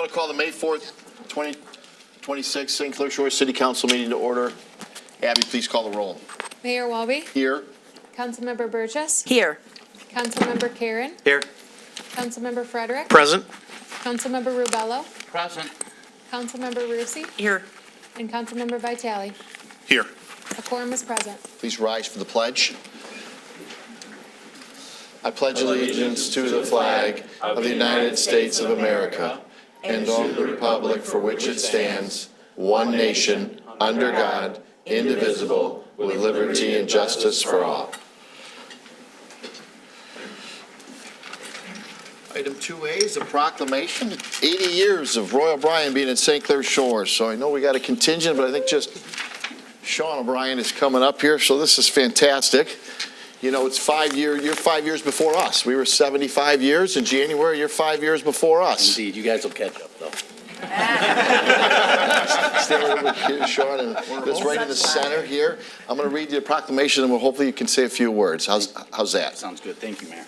going to call the May 4th, 2026 St. Clair Shores City Council meeting to order. Abby, please call the roll. Mayor Walby. Here. Councilmember Burgess. Here. Councilmember Karen. Here. Councilmember Frederick. Present. Councilmember Rubello. Present. Councilmember Rusi. Here. And Councilmember Vitale. Here. A quorum is present. Please rise for the pledge. I pledge allegiance to the flag of the United States of America and to the republic for which it stands, one nation, under God, indivisible, with liberty and justice for all. Item 2A is a proclamation, 80 years of Roy O'Brien being in St. Clair Shores. So I know we got a contingent, but I think just Sean O'Brien is coming up here, so this is fantastic. You know, it's 5 years, you're 5 years before us. We were 75 years in January, you're 5 years before us. Indeed, you guys will catch up, though. Stand over here, Sean, and that's right in the center here. I'm going to read you a proclamation, and hopefully you can say a few words. How's that? Sounds good. Thank you, Mayor.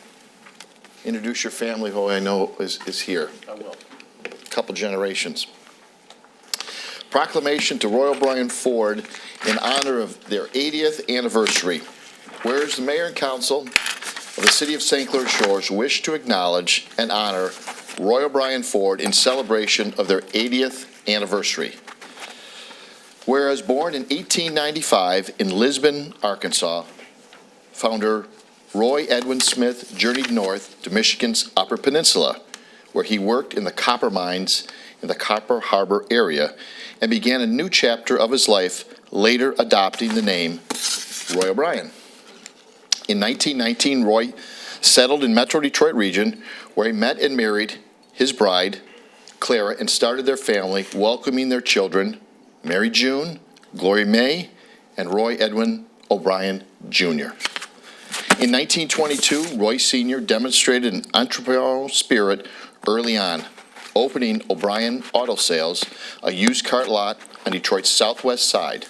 Introduce your family, who I know is here. I will. A couple generations. Proclamation to Roy O'Brien Ford in honor of their 80th anniversary. Whereas the Mayor and Council of the City of St. Clair Shores wish to acknowledge and honor Roy O'Brien Ford in celebration of their 80th anniversary. Whereas born in 1895 in Lisbon, Arkansas, founder Roy Edwin Smith journeyed north to Michigan's Upper Peninsula, where he worked in the copper mines in the Copper Harbor area and began a new chapter of his life, later adopting the name Roy O'Brien. In 1919, Roy settled in Metro Detroit region, where he met and married his bride, Clair, and started their family, welcoming their children, Mary June, Gloria May, and Roy Edwin O'Brien, Jr. In 1922, Roy Sr. demonstrated an entrepreneurial spirit early on, opening O'Brien Auto Sales, a used car lot on Detroit's southwest side,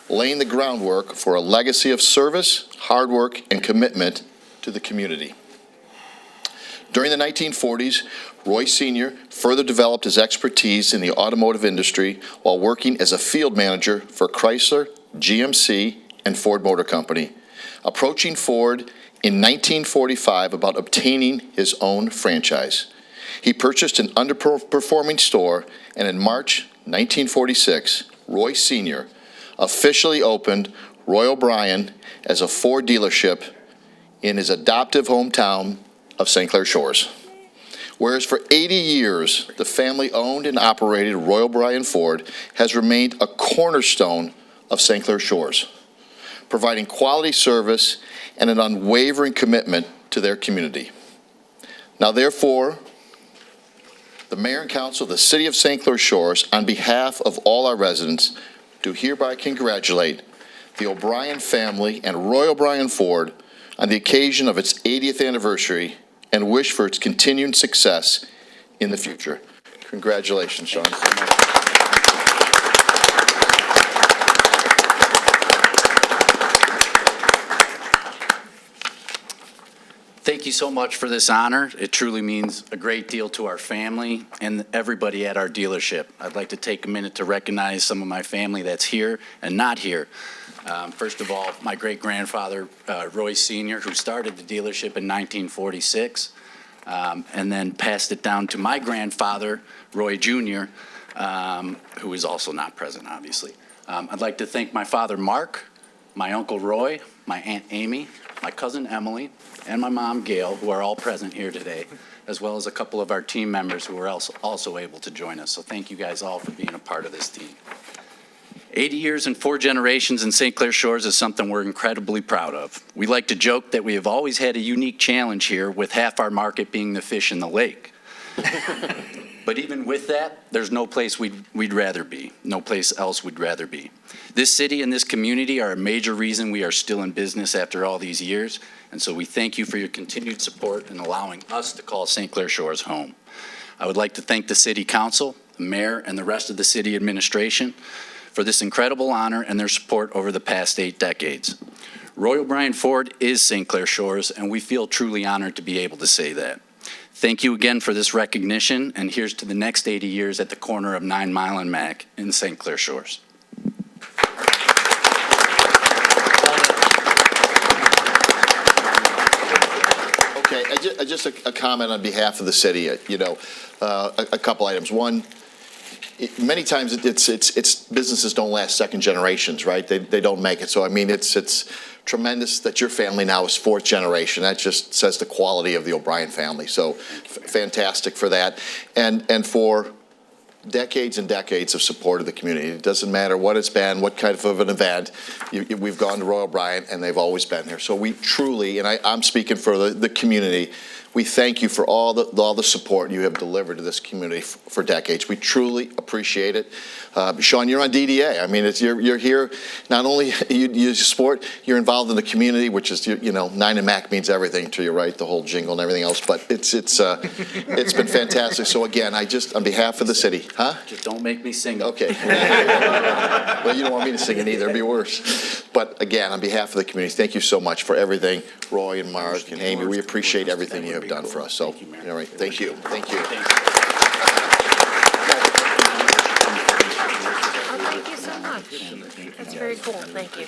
laying the groundwork for a legacy of service, hard work, and commitment to the community. During the 1940s, Roy Sr. further developed his expertise in the automotive industry while working as a field manager for Chrysler, GMC, and Ford Motor Company, approaching Ford in 1945 about obtaining his own franchise. He purchased an underperforming store, and in March 1946, Roy Sr. officially opened Roy O'Brien as a Ford dealership in his adoptive hometown of St. Clair Shores. Whereas for 80 years, the family owned and operated Roy O'Brien Ford has remained a cornerstone of St. Clair Shores, providing quality service and an unwavering commitment to their community. Now, therefore, the Mayor and Council of the City of St. Clair Shores, on behalf of all our residents, do hereby congratulate the O'Brien family and Roy O'Brien Ford on the occasion of its 80th anniversary and wish for its continued success in the future. Congratulations, Sean. Thank you so much. Thank you so much for this honor. It truly means a great deal to our family and everybody at our dealership. I'd like to take a minute to recognize some of my family that's here and not here. First of all, my great-grandfather, Roy Sr., who started the dealership in 1946, and then passed it down to my grandfather, Roy Jr., who is also not present, obviously. I'd like to thank my father, Mark, my uncle, Roy, my Aunt Amy, my cousin, Emily, and my mom, Gail, who are all present here today, as well as a couple of our team members who are also able to join us. So thank you guys all for being a part of this team. 80 years and 4 generations in St. Clair Shores is something we're incredibly proud of. We like to joke that we have always had a unique challenge here, with half our market being the fish in the lake. But even with that, there's no place we'd rather be, no place else we'd rather be. This city and this community are a major reason we are still in business after all these years, and so we thank you for your continued support in allowing us to call St. Clair Shores home. I would like to thank the City Council, the Mayor, and the rest of the City Administration for this incredible honor and their support over the past 8 decades. Roy O'Brien Ford is St. Clair Shores, and we feel truly honored to be able to say that. Thank you again for this recognition, and here's to the next 80 years at the corner of 9 Mile and Mac in St. Clair Shores. Okay, just a comment on behalf of the city, a couple items. One, many times it's businesses don't last second generations, right? They don't make it. So, I mean, it's tremendous that your family now is fourth generation. That just says the quality of the O'Brien family. So, fantastic for that. And for decades and decades of support of the community. It doesn't matter what it's been, what kind of an event. We've gone to Royal O'Brien, and they've always been here. So we truly, and I'm speaking for the community, we thank you for all the support you have delivered to this community for decades. We truly appreciate it. Sean, you're on DDA. I mean, you're here. Not only you support, you're involved in the community, which is 9 and Mac means everything to you, right? The whole jingle and everything else. But it's been fantastic. So again, I just on behalf of the city, huh? Just don't make me sing. Okay. Well, you don't want me to sing it either. It'd be worse. But again, on behalf of the community, thank you so much for everything, Roy and Mark and Amy. We appreciate everything you have done for us. So, all right, thank you. Thank you. Oh, thank you so much. That's very cool. Thank you.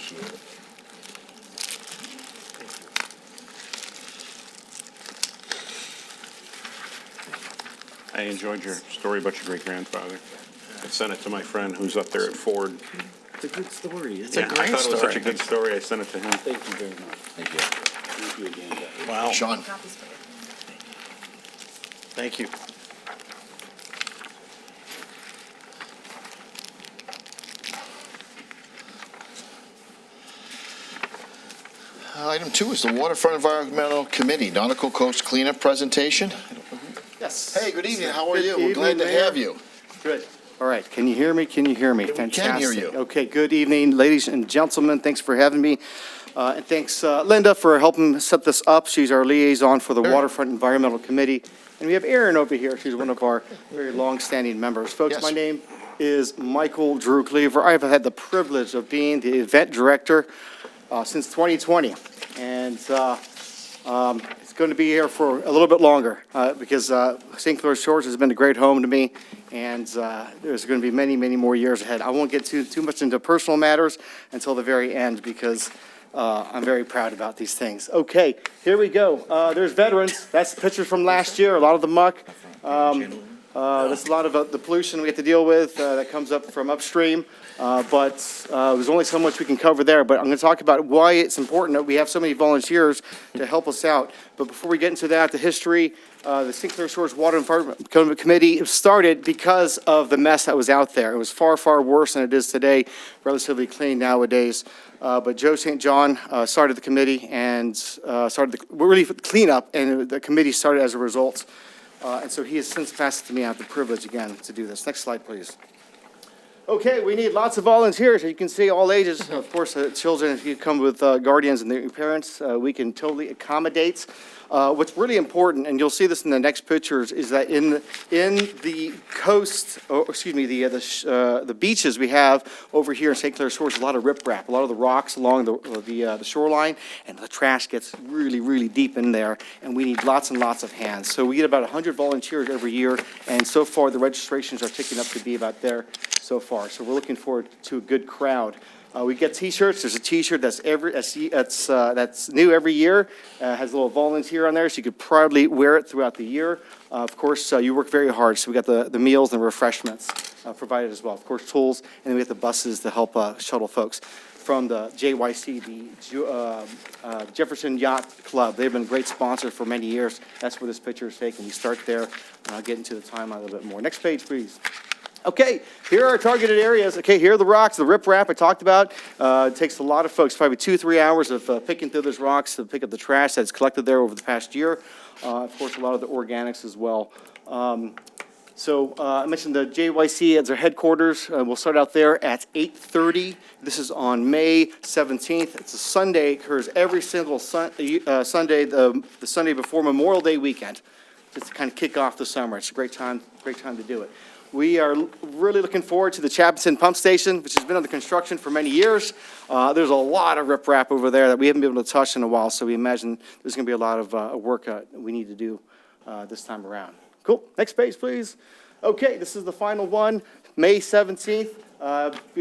I enjoyed your story about your great-grandfather. I sent it to my friend who's up there at Ford. It's a good story. It's Yeah, a great I thought it was story. such a good story, I sent it to him. Thank you very much. Thank you. Thank you again, guys. Wow. Sean. Thank you. Item 2 is the Waterfront Environmental Committee Nautical Coast Cleanup Presentation. Yes. Hey, good evening. How are Good you? We're glad evening, to Mayor. have you. Good. All right. Can you hear me? Can you hear me? We can Fantastic. hear you. Okay. Good evening, ladies and gentlemen. Thanks for having me. And thanks, Linda, for helping set this up. She's our liaison for the Sure. Waterfront Environmental Committee. And we have Erin over here. She's one of our very long-standing members. Folks, Yes. my name is Michael Drew Cleaver. I've had the privilege of being the event director since 2020. And it's going to be here for a little bit longer because St. Clair Shores has been a great home to me, and there's going to be many, many more years ahead. I won't get too much into personal matters until the very end because I'm very proud about these things. Okay, here we go. There's veterans. That's pictures from last year, a lot of the muck. There's a lot of the pollution we have to deal with that comes up from upstream. But there's only so much we can cover there. But I'm going to talk about why it's important that we have so many volunteers to help us out. But before we get into that, the history, the St. Clair Shores Water Environment Committee started because of the mess that was out there. It was far, far worse than it is today, relatively clean nowadays. But Joe St. John started the committee and started the really cleanup, and the committee started as a result. And so he has since passed it to me. I have the privilege again to do this. Next slide, please. Okay, we need lots of volunteers. As you can see, all ages. Of course, children, if you come with guardians and their parents, we can totally accommodate. What's really important, and you'll see this in the next pictures, is that in the coast, the beaches we have over here in St. Clair Shores, a lot of riprap, a lot of the rocks along the shoreline, and the trash gets really, really deep in there, and we need lots and lots of hands. So we get about 100 volunteers every year, and so far the registrations are ticking up to be about there so far. So we're looking forward to a good crowd. We get T-shirts. There's a T-shirt that's new every year. Has a little volunteer on there, so you could proudly wear it throughout the year. Of course, you work very hard, so we got the meals and refreshments provided as well. Of course, tools, and then we have the buses to help shuttle folks from the JYC, the Jefferson Yacht Club. They've been a great sponsor for many years. That's where this picture is taken. We start there, and I'll get into the timeline a little bit more. Next page, please. Okay, here are our targeted areas. Okay, here are the rocks, the riprap I talked about. It takes a lot of folks, probably 2-3 hours of picking through those rocks to pick up the trash that's collected there over the past year. Of course, a lot of the organics as well. I mentioned the JYC as our headquarters. We'll start out there at 8:30. This is on May 17th. It's a Sunday. It occurs every single Sunday, the Sunday before Memorial Day weekend, just to kind of kick off the summer. It's a great time to do it. We are really looking forward to the Chapinson Pump Station, which has been under construction for many years. There's a lot of riprap over there that we haven't been able to touch in a while, so we imagine there's going to be a lot of work we need to do this time around. Cool. Next page, please. Okay, this is the final one, May 17th.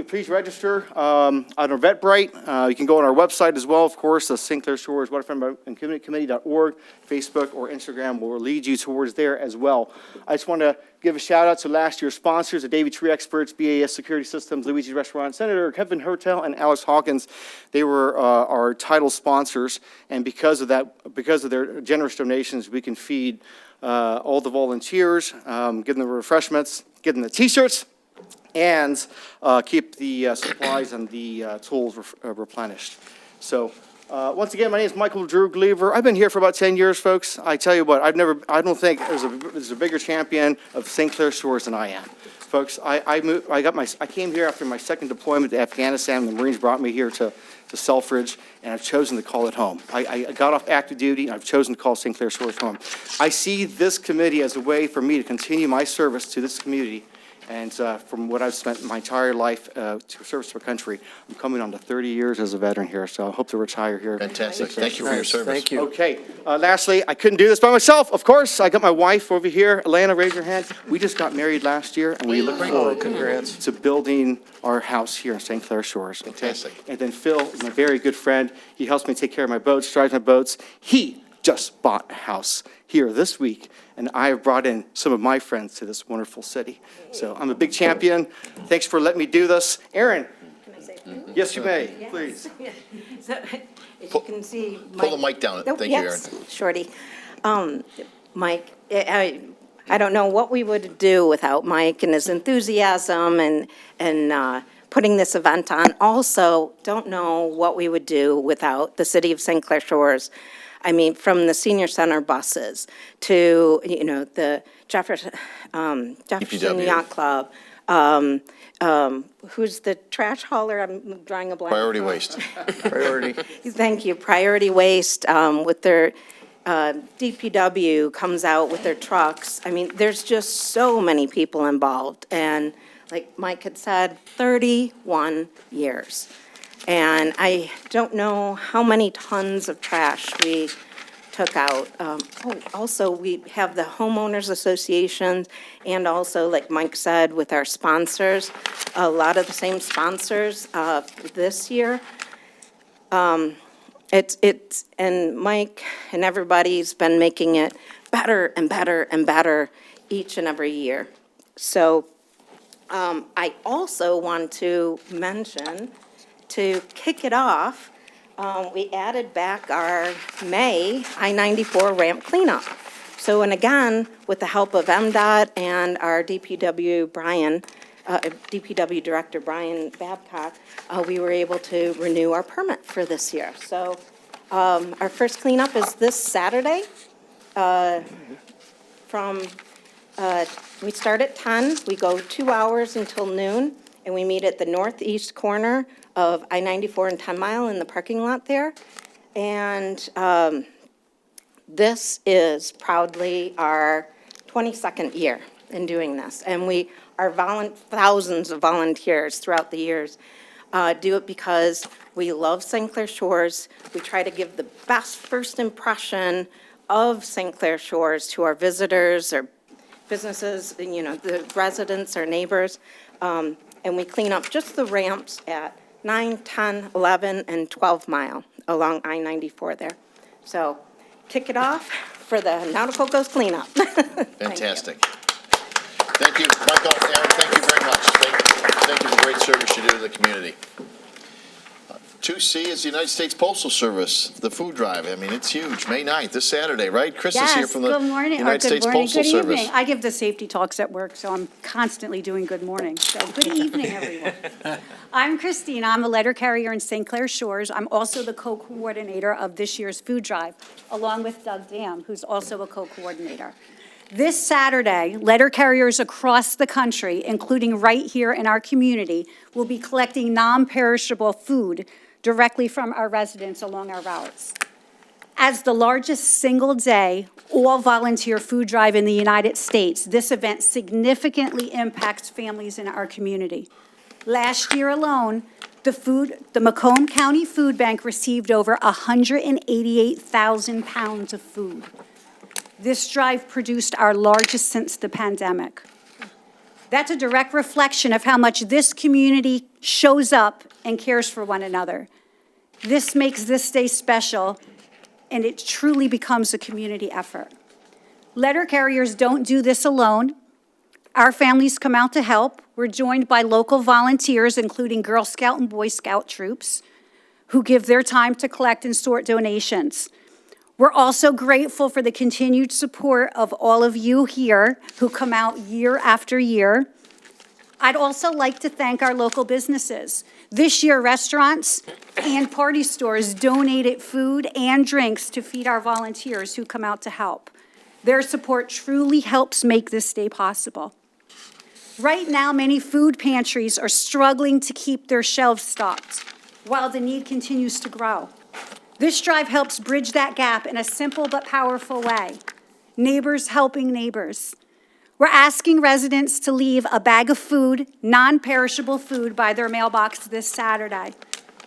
Please register on our Eventbrite. You can go on our website as well, of course, the St. Clair Shores Waterfront and Committee.org, Facebook or Instagram will lead you towards there as well. I just want to give a shout out to last year's sponsors, the Davey Tree Experts, BAS Security Systems, Luigi's Restaurant, Senator Kevin Hotel, and Alex Hawkins. They were our title sponsors, and because of their generous donations, we can feed all the volunteers, give them the refreshments, give them the T-shirts, and keep the supplies and the tools replenished. So, once again, my name is Michael Drew Gleaver. I've been here for about 10 years, folks. I tell you what, I don't think there's a bigger champion of St. Clair Shores than I am. Folks, I came here after my second deployment to Afghanistan. The Marines brought me here to Selfridge, and I've chosen to call it home. I got off active duty, and I've chosen to call St. Clair Shores home. I see this committee as a way for me to continue my service to this community. And from what I've spent my entire life to service to our country, I'm coming on to 30 years as a veteran here, so I hope to retire here. Fantastic. Thank you for your service. Thank you. Okay, lastly, I couldn't do this by myself, of course. I got my wife over here. Alana, raise your hand. We just got married last year, and we look forward Congrats. to building our house here in St. Clair Shores. Okay? Fantastic. And then Phil is my very good friend. He helps me take care of my boats, drives my boats. He just bought a house here this week, and I have brought in some of my friends to this wonderful city. So I'm a big champion. Thanks for letting me do this. Aaron? Can I say? Yes, you may, Yes. please. So, as you Pull- can see. Pull the mic down. Oh, Thank you, Aaron. yes, Shorty. Mike, I don't know what we would do without Mike and his enthusiasm and putting this event on. Also, don't know what we would do without the city of St. Clair Shores. I mean, from the senior center buses to, the Jefferson DPW. Yacht Club. Who's the trash hauler? I'm drawing a blank. Priority waste. Priority. Thank you. Priority Waste with their DPW comes out with their trucks. I mean, there's just so many people involved. And like Mike had said, 31 years. And I don't know how many tons of trash we took out. Also, we have the homeowners associations, and also, like Mike said, with our sponsors, a lot of the same sponsors this year. And Mike and everybody's been making it better and better and better each and every year. So I also want to mention, to kick it off, we added back our May I-94 ramp cleanup. So, and again, with the help of MDOT and our DPW Director Brian Babcock, we were able to renew our permit for this year. So our first cleanup is this Saturday. We start at 10, we go 2 hours until noon, and we meet at the northeast corner of I-94 and 10 Mile in the parking lot there. And this is proudly our 22nd year in doing this. And we are thousands of volunteers throughout the years do it because we love St. Clair Shores. We try to give the best first impression of St. Clair Shores to our visitors, our businesses, and, the residents, our neighbors. And we clean up just the ramps at 9, 10, 11, and 12 Mile along I-94 there. So kick it off for the Nautical Coast cleanup. Fantastic. Thank you, Michael, Aaron, thank you very much. Thank you for the great service you do to the community. 2C is the United States Postal Service, the food drive. I mean, it's huge. May 9th, this Saturday, right? Chris is here from the Good morning, or United good States morning, Postal good Service. evening. I give the safety talks at work, so I'm constantly doing good morning. So good evening, everyone. I'm Christine. I'm a letter carrier in St. Clair Shores. I'm also the co-coordinator of this year's food drive, along with Doug Dam, who's also a co-coordinator. This Saturday, letter carriers across the country, including right here in our community, will be collecting non-perishable food directly from our residents along our routes. As the largest single-day, all-volunteer food drive in the United States, this event significantly impacts families in our community. Last year alone, the Macomb County Food Bank received over 188,000 pounds of food. This drive produced our largest since the pandemic. That's a direct reflection of how much this community shows up and cares for one another. This makes this day special, and it truly becomes a community effort. Letter carriers don't do this alone. Our families come out to help. We're joined by local volunteers, including Girl Scout and Boy Scout troops, who give their time to collect and sort donations. We're also grateful for the continued support of all of you here who come out year after year. I'd also like to thank our local businesses. This year, restaurants and party stores donated food and drinks to feed our volunteers who come out to help. Their support truly helps make this day possible. Right now, many food pantries are struggling to keep their shelves stocked while the need continues to grow. This drive helps bridge that gap in a simple but powerful way. Neighbors helping neighbors. We're asking residents to leave a bag of food, non-perishable food, by their mailbox this Saturday.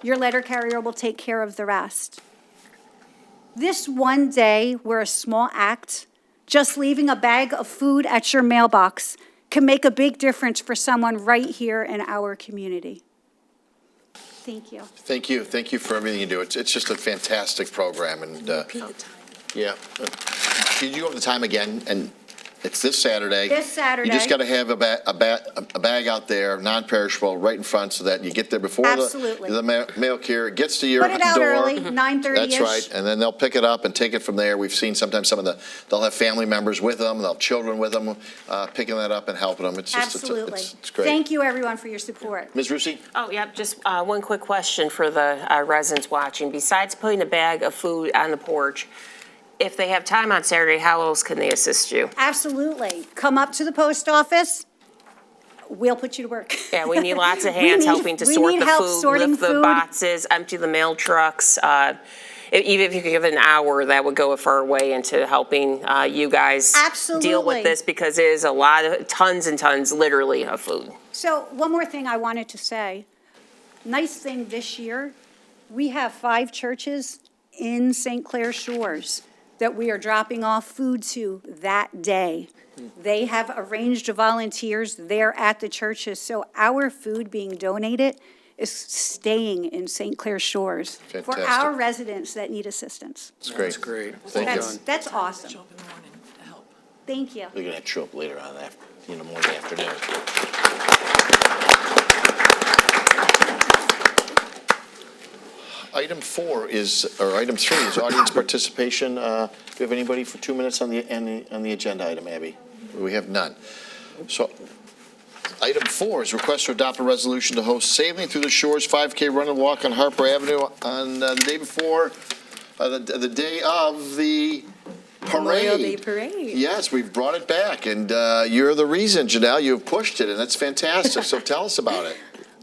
Your letter carrier will take care of the rest. This one day, where a small act, just leaving a bag of food at your mailbox, can make a big difference for someone right here in our community. Thank you. Thank you. Thank you for everything you do. It's just a fantastic program, and yeah. Could you go over the time again? And it's this Saturday. This Saturday. You just got to have a bag out there, non-perishable, right in front, so that you get there before Absolutely. the mail carrier gets to your door. Put it out early, 9:30ish. That's right, and then they'll pick it up and take it from there. We've seen sometimes they'll have family members with them, they'll have children with them, picking that up and helping them. It's just, Absolutely. it's great. Thank you, everyone, for your support. Ms. Rusi? Oh, yeah, just one quick question for the residents watching. Besides putting a bag of food on the porch, if they have time on Saturday, how else can they assist you? Absolutely. Come up to the post office. We'll put you to work. Yeah, we need lots of hands helping to sort the food, lift the boxes, empty the mail trucks. Even if you could give it an hour, that would go a far way into helping you guys deal with Absolutely. this, because it is a lot of, tons and tons, literally, of food. So one more thing I wanted to say. Nice thing this year, we have 5 churches in St. Clair Shores that we are dropping off food to that day. They have arranged volunteers there at the churches, so our food being donated is staying in St. Clair Shores for Fantastic. our residents that need assistance. It's great. That's great. Thank you. That's awesome. Thank you. They're going to show up later on morning, afternoon. Item 3 is audience participation. Do we have anybody for 2 minutes on the agenda item, Abby? We have none. So, item 4 is request to adopt a resolution to host Sailing Through the Shores 5K Run and Walk on Harper Avenue on the day before, the day of the parade. Memorial Day Parade. Yes, we've brought it back, and you're the reason, Janelle. You've pushed it, and that's fantastic. So tell us about it.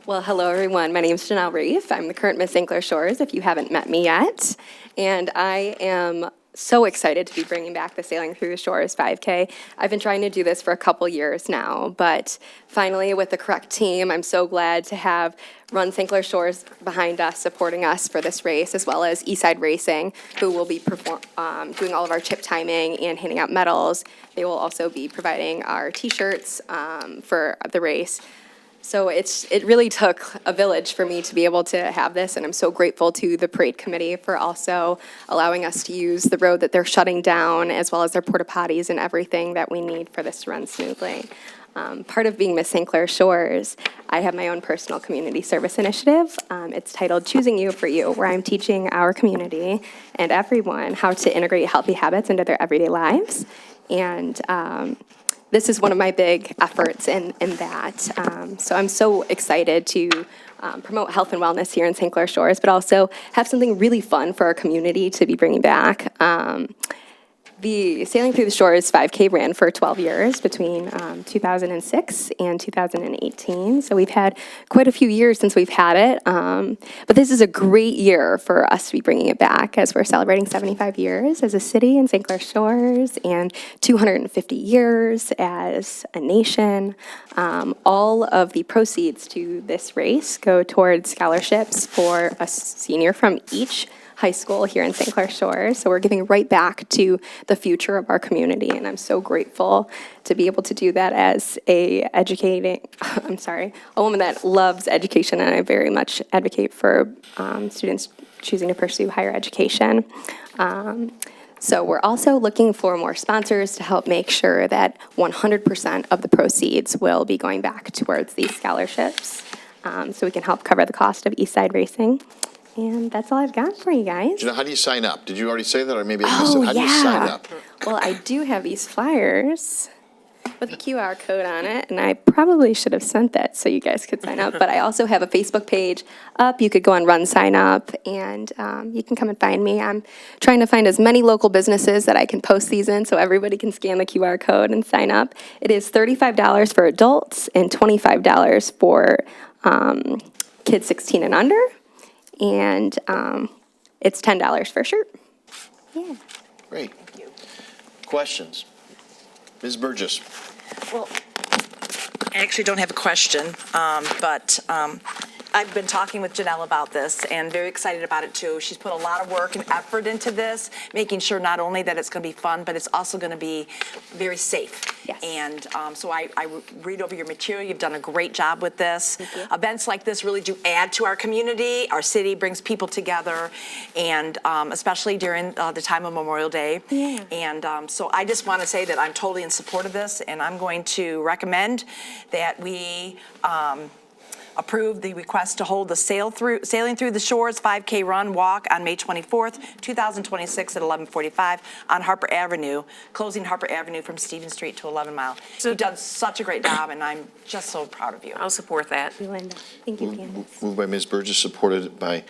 Well, hello, everyone. My name is Janelle Reef. I'm the current Miss St. Clair Shores, if you haven't met me yet. And I am so excited to be bringing back the Sailing Through the Shores 5K. I've been trying to do this for a couple years now, but finally, with the correct team, I'm so glad to have Run St. Clair Shores behind us, supporting us for this race, as well as Eastside Racing, who will be doing all of our chip timing and handing out medals. They will also be providing our T-shirts for the race. So it really took a village for me to be able to have this, and I'm so grateful to the parade committee for also allowing us to use the road that they're shutting down, as well as their porta potties and everything that we need for this to run smoothly. Part of being Miss St. Clair Shores, I have my own personal community service initiative. It's titled Choosing You for You, where I'm teaching our community and everyone how to integrate healthy habits into their everyday lives. And this is one of my big efforts in that. So I'm so excited to promote health and wellness here in St. Clair Shores, but also have something really fun for our community to be bringing back. The Sailing Through the Shores 5K ran for 12 years between 2006 and 2018. So we've had quite a few years since we've had it. But this is a great year for us to be bringing it back, as we're celebrating 75 years as a city in St. Clair Shores and 250 years as a nation. All of the proceeds to this race go towards scholarships for a senior from each high school here in St. Clair Shores. So we're giving right back to the future of our community, and I'm so grateful to be able to do that as a woman that loves education, and I very much advocate for students choosing to pursue higher education. So we're also looking for more sponsors to help make sure that 100% of the proceeds will be going back towards these scholarships, so we can help cover the cost of Eastside Racing. And that's all I've got for you guys. How do you sign up? Did you already say that, or maybe I missed it? Oh, How do you sign up? Well, I do have these flyers with a QR code on it, and I probably should have sent that so you guys could sign up. But I also have a Facebook page up. You could go on Run Sign Up, and you can come and find me. I'm trying to find as many local businesses that I can post these in so everybody can scan the QR code and sign up. It is $35 for adults and $25 for kids 16 and under, and it's $10 for a shirt. Yeah. Great. Questions? Ms. Burgess? Well, I actually don't have a question, but I've been talking with Janelle about this and very excited about it too. She's put a lot of work and effort into this, making sure not only that it's going to be fun, but it's also going to be very safe. Yes. And so I read over your material. You've done a great job with this. Thank you. Events like this really do add to our community. Our city brings people together, and especially during the time of Memorial Day. Yeah. And so I just want to say that I'm totally in support of this, and I'm going to recommend that we approve the request to hold the Sailing Through the Shores 5K Run Walk on May 24th, 2026 at 11:45 on Harper Avenue, closing Harper Avenue from Stevens Street to 11 Mile. You've done such a great job, and I'm just so proud of you. I'll support that. Thank you, Linda. Thank you, Candace. Moved by Ms. Burgess, supported by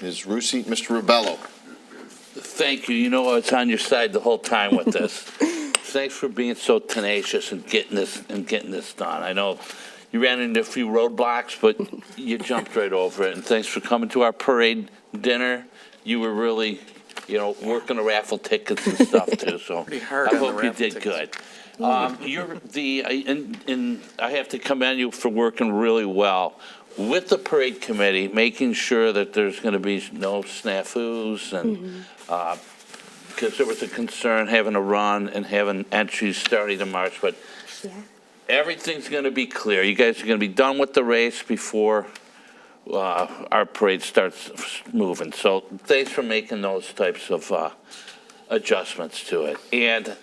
Ms. Rusi. Mr. Rubello? Thank you. You know I was on your side the whole time with this. Thanks for being so tenacious and getting this done. I know you ran into a few roadblocks, but you jumped right over it. And thanks for coming to our parade dinner. You were really, working the raffle tickets and stuff too. So I hope you did good. You're and I have to commend you for working really well with the parade committee, making sure that there's going to be no snafus, and because there was a concern having a run and having entries starting in March, but everything's going to be clear. You guys are going to be done with the race before our parade starts moving. So thanks for making those types of adjustments to it. And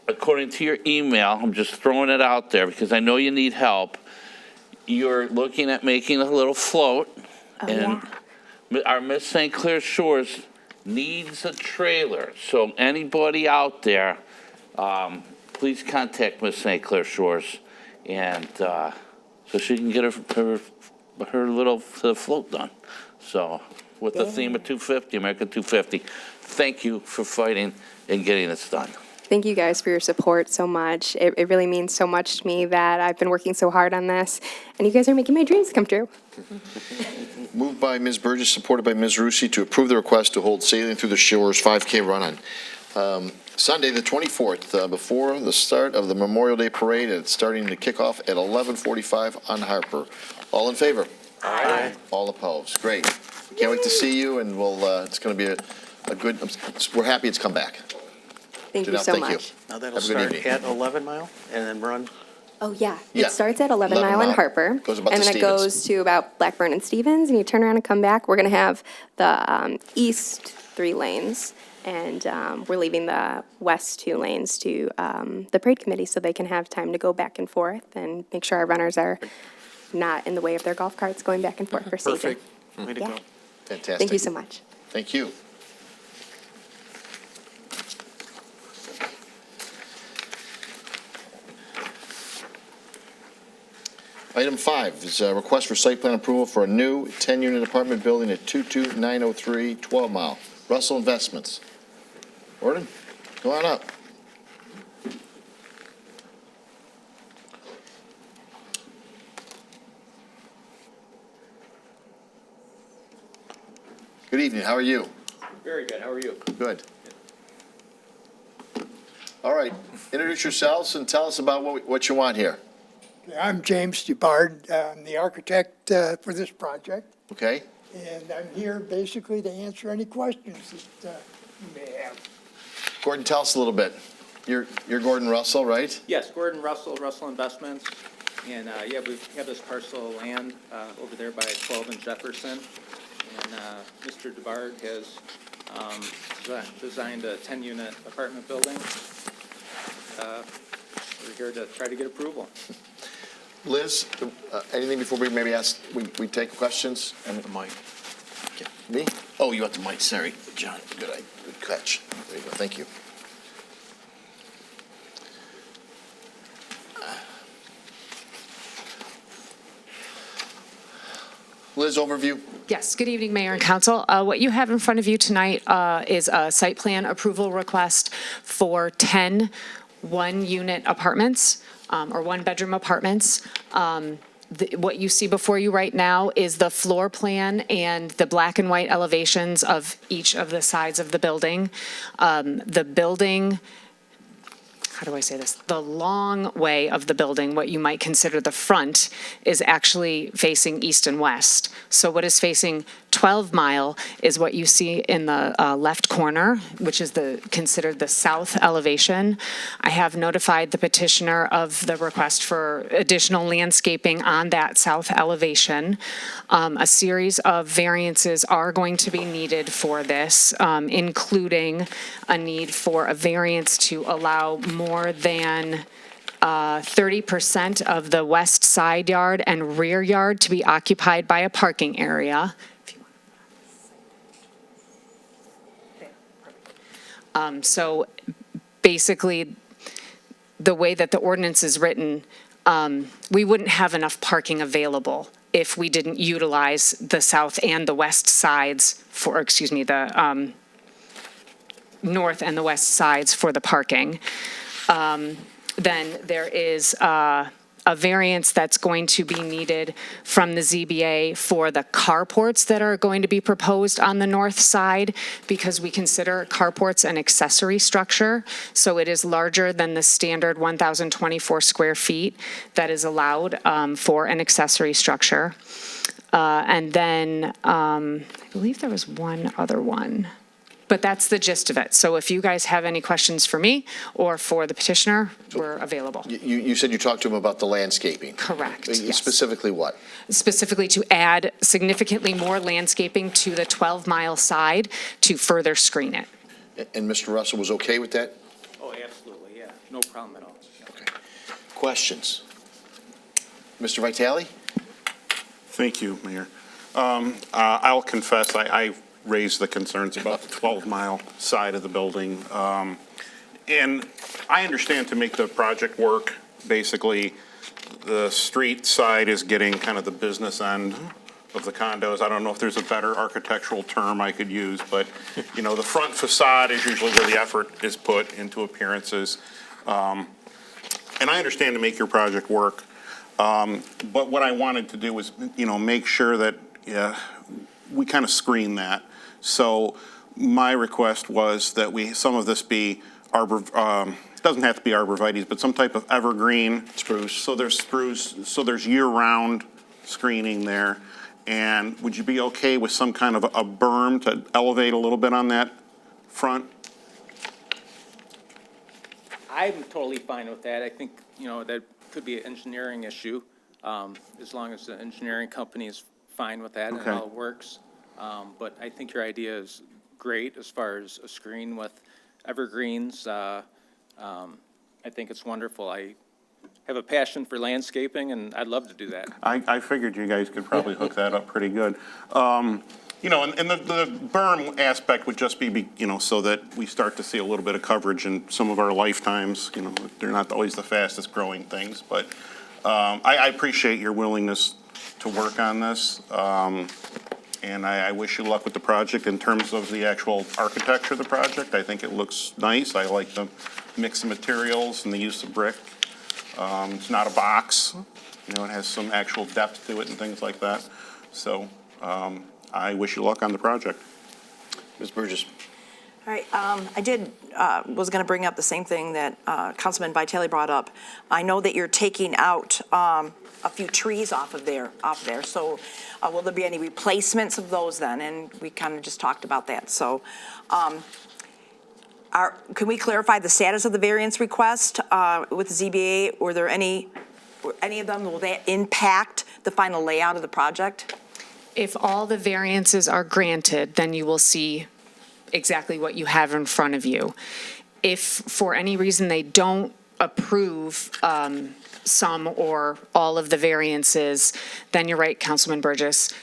according to your email, I'm just throwing it out there because I know you need help. You're looking at making a little float, and our Miss St. Clair Shores needs a trailer. So anybody out there, please contact Miss St. Clair Shores, and so she can get her little float done. So with the theme of 250, America 250, thank you for fighting and getting this done. Thank you guys for your support so much. It really means so much to me that I've been working so hard on this, and you guys are making my dreams come true. Moved by Ms. Burgess, supported by Ms. Rusi, to approve the request to hold Sailing Through the Shores 5K run on Sunday, the 24th, before the start of the Memorial Day Parade. It's starting to kick off at 11:45 on Harper. All in favor? Aye. All opposed? Great. Can't wait to see you, and it's going to be a good, we're happy it's come back. Thank you so much. You. Now that'll Have a good start evening. at 11 Mile and then run. Oh, yeah. Yeah. It starts at 11 Mile 11 in Harper. Goes about and to then it Stevens. goes to about Blackburn and Stevens, and you turn around and come back. We're going to have the east 3 lanes, and we're leaving the west 2 lanes to the parade committee so they can have time to go back and forth and make sure our runners are not in the way of their golf carts going back and forth for safety. Perfect. Way to go. Fantastic. Thank you so much. Thank you. Item 5 is a request for site plan approval for a new 10-unit apartment building at 22903 12 Mile. Russell Investments. Gordon, go on up. Good evening. How are you? Very good. How are you? Good. All right. Introduce yourselves and tell us about what you want here. I'm James DeBard. I'm the architect for this project. Okay? And I'm here basically to answer any questions that you may have. Gordon, tell us a little bit. You're Gordon Russell, right? Yes, Gordon Russell, Russell Investments. And, yeah, we have this parcel of land over there by 12 and Jefferson. And Mr. DeBard has designed a 10-unit apartment building. We're here to try to get approval. Liz, anything before we maybe ask, we take questions? And the mic. Okay. Me? Oh, you want the mic, sorry. John, good catch. There you go, thank you. Liz, overview? Yes, good evening, Mayor and Council. What you have in front of you tonight is a site plan approval request for 10 one-unit apartments, or one-bedroom apartments. What you see before you right now is the floor plan and the black and white elevations of each of the sides of the building. The building, how do I say this? The long way of the building, what you might consider the front, is actually facing east and west. So what is facing 12 Mile is what you see in the left corner, which is considered the south elevation. I have notified the petitioner of the request for additional landscaping on that south elevation. A series of variances are going to be needed for this, including a need for a variance to allow more than 30% of the west side yard and rear yard to be occupied by a parking area. So basically, the way that the ordinance is written, we wouldn't have enough parking available if we didn't utilize the south and the west sides for, the north and the west sides for the parking. Then there is a variance that's going to be needed from the ZBA for the carports that are going to be proposed on the north side, because we consider carports an accessory structure. So it is larger than the standard 1,024 square feet that is allowed for an accessory structure. And then I believe there was one other one. But that's the gist of it. So if you guys have any questions for me or for the petitioner, we're available. You said you talked to him about the landscaping. Correct, yes. Specifically what? Specifically to add significantly more landscaping to the 12 Mile side to further screen it. And Mr. Russell was okay with that? Oh, absolutely, yeah. No problem at all. Okay. Questions? Mr. Vitale? Thank you, Mayor. I'll confess, I raised the concerns about the 12 Mile side of the building. And I understand to make the project work, basically, the street side is getting kind of the business end of the condos. I don't know if there's a better architectural term I could use, but, you know, the front facade is usually where the effort is put into appearances. And I understand to make your project work. But what I wanted to do was, you know, make sure that we kind of screen that. So my request was that some of this be it doesn't have to be arborvitaes, but some type of evergreen. Spruce. So there's spruce, so there's year-round screening there. And would you be okay with some kind of a berm to elevate a little bit on that front? I'm totally fine with that. I think, you know, that could be an engineering issue, as long as the engineering company is fine with that and it all works. But I think your idea is great as far as a screen with evergreens. I think it's wonderful. I have a passion for landscaping, and I'd love to do that. I figured you guys could probably hook that up pretty good. You know, and the berm aspect would just be, you know, so that we start to see a little bit of coverage in some of our lifetimes. You know, they're not always the fastest growing things, but I appreciate your willingness to work on this. And I wish you luck with the project. In terms of the actual architecture of the project, I think it looks nice. I like the mix of materials and the use of brick. It's not a box. You know, it has some actual depth to it and things like that. So I wish you luck on the project. Ms. Burgess. All right, was going to bring up the same thing that Councilman Vitale brought up. I know that you're taking out a few trees off there. So will there be any replacements of those then? And we kind of just talked about that. So can we clarify the status of the variance request with the ZBA? Were there any of them, will that impact the final layout of the project? If all the variances are granted, then you will see exactly what you have in front of you. If for any reason they don't approve some or all of the variances, then you're right, Councilman Burgess,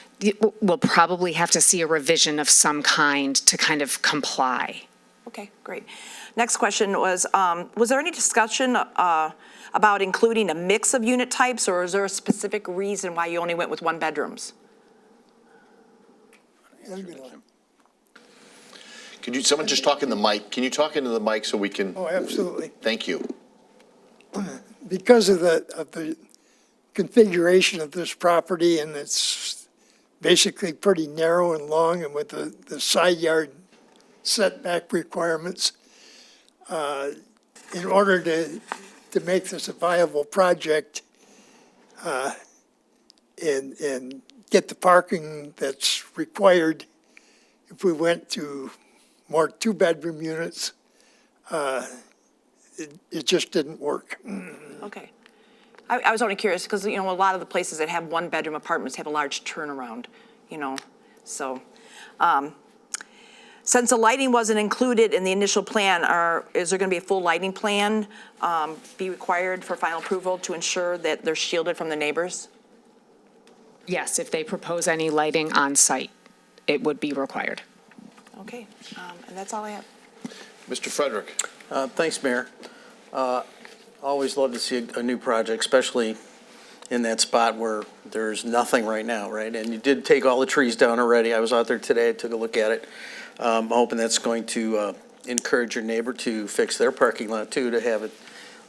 we'll probably have to see a revision of some kind to kind of comply. Okay, great. Next question was there any discussion about including a mix of unit types, or is there a specific reason why you only went with 1 bedrooms? Could someone just talk in the mic? Can you talk into the mic so we can? Oh, absolutely. Thank you. Because of the configuration of this property, and it's basically pretty narrow and long, and with the side yard setback requirements, in order to make this a viable project and get the parking that's required, if we went to more 2-bedroom units, it just didn't work. Okay. I was only curious because, a lot of the places that have 1-bedroom apartments have a large turnaround, so. Since the lighting wasn't included in the initial plan, is there going to be a full lighting plan be required for final approval to ensure that they're shielded from the neighbors? Yes, if they propose any lighting on site, it would be required. Okay, and that's all I have. Mr. Frederick. Thanks, Mayor. Always love to see a new project, especially in that spot where there's nothing right now, right? And you did take all the trees down already. I was out there today, took a look at it. I'm hoping that's going to encourage your neighbor to fix their parking lot too, to have it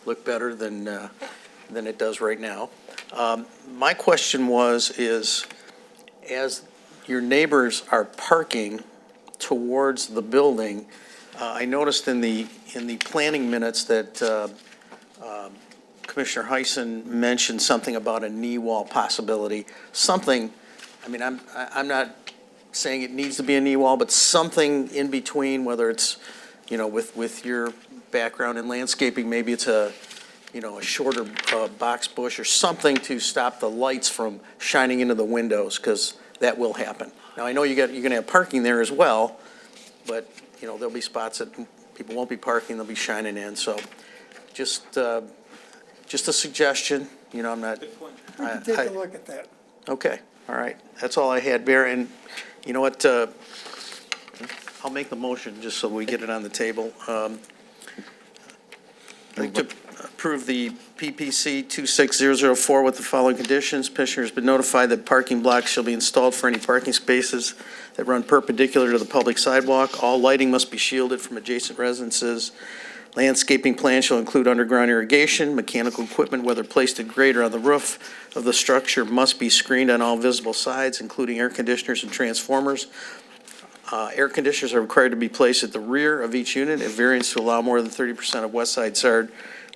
look better than it does right now. My question is as your neighbors are parking towards the building, I noticed in the planning minutes that Commissioner Heisen mentioned something about a knee wall possibility. Something, I mean, I'm not saying it needs to be a knee wall, but something in between, whether it's, with your background in landscaping, maybe it's a shorter box bush or something to stop the lights from shining into the windows, because that will happen. Now, I know you're going to have parking there as well, but, there'll be spots that people won't be parking, they'll be shining in. So just a suggestion, I'm not. We can take a look at that. Okay, all right. That's all I had, Mayor. And you know what? I'll make the motion just so we get it on the table. I'd like to approve the PPC 26004 with the following conditions. Petitioner has been notified that parking blocks shall be installed for any parking spaces that run perpendicular to the public sidewalk. All lighting must be shielded from adjacent residences. Landscaping plan shall include underground irrigation. Mechanical equipment, whether placed at grade or on the roof of the structure, must be screened on all visible sides, including air conditioners and transformers. Air conditioners are required to be placed at the rear of each unit. A variance to allow more than 30% of west side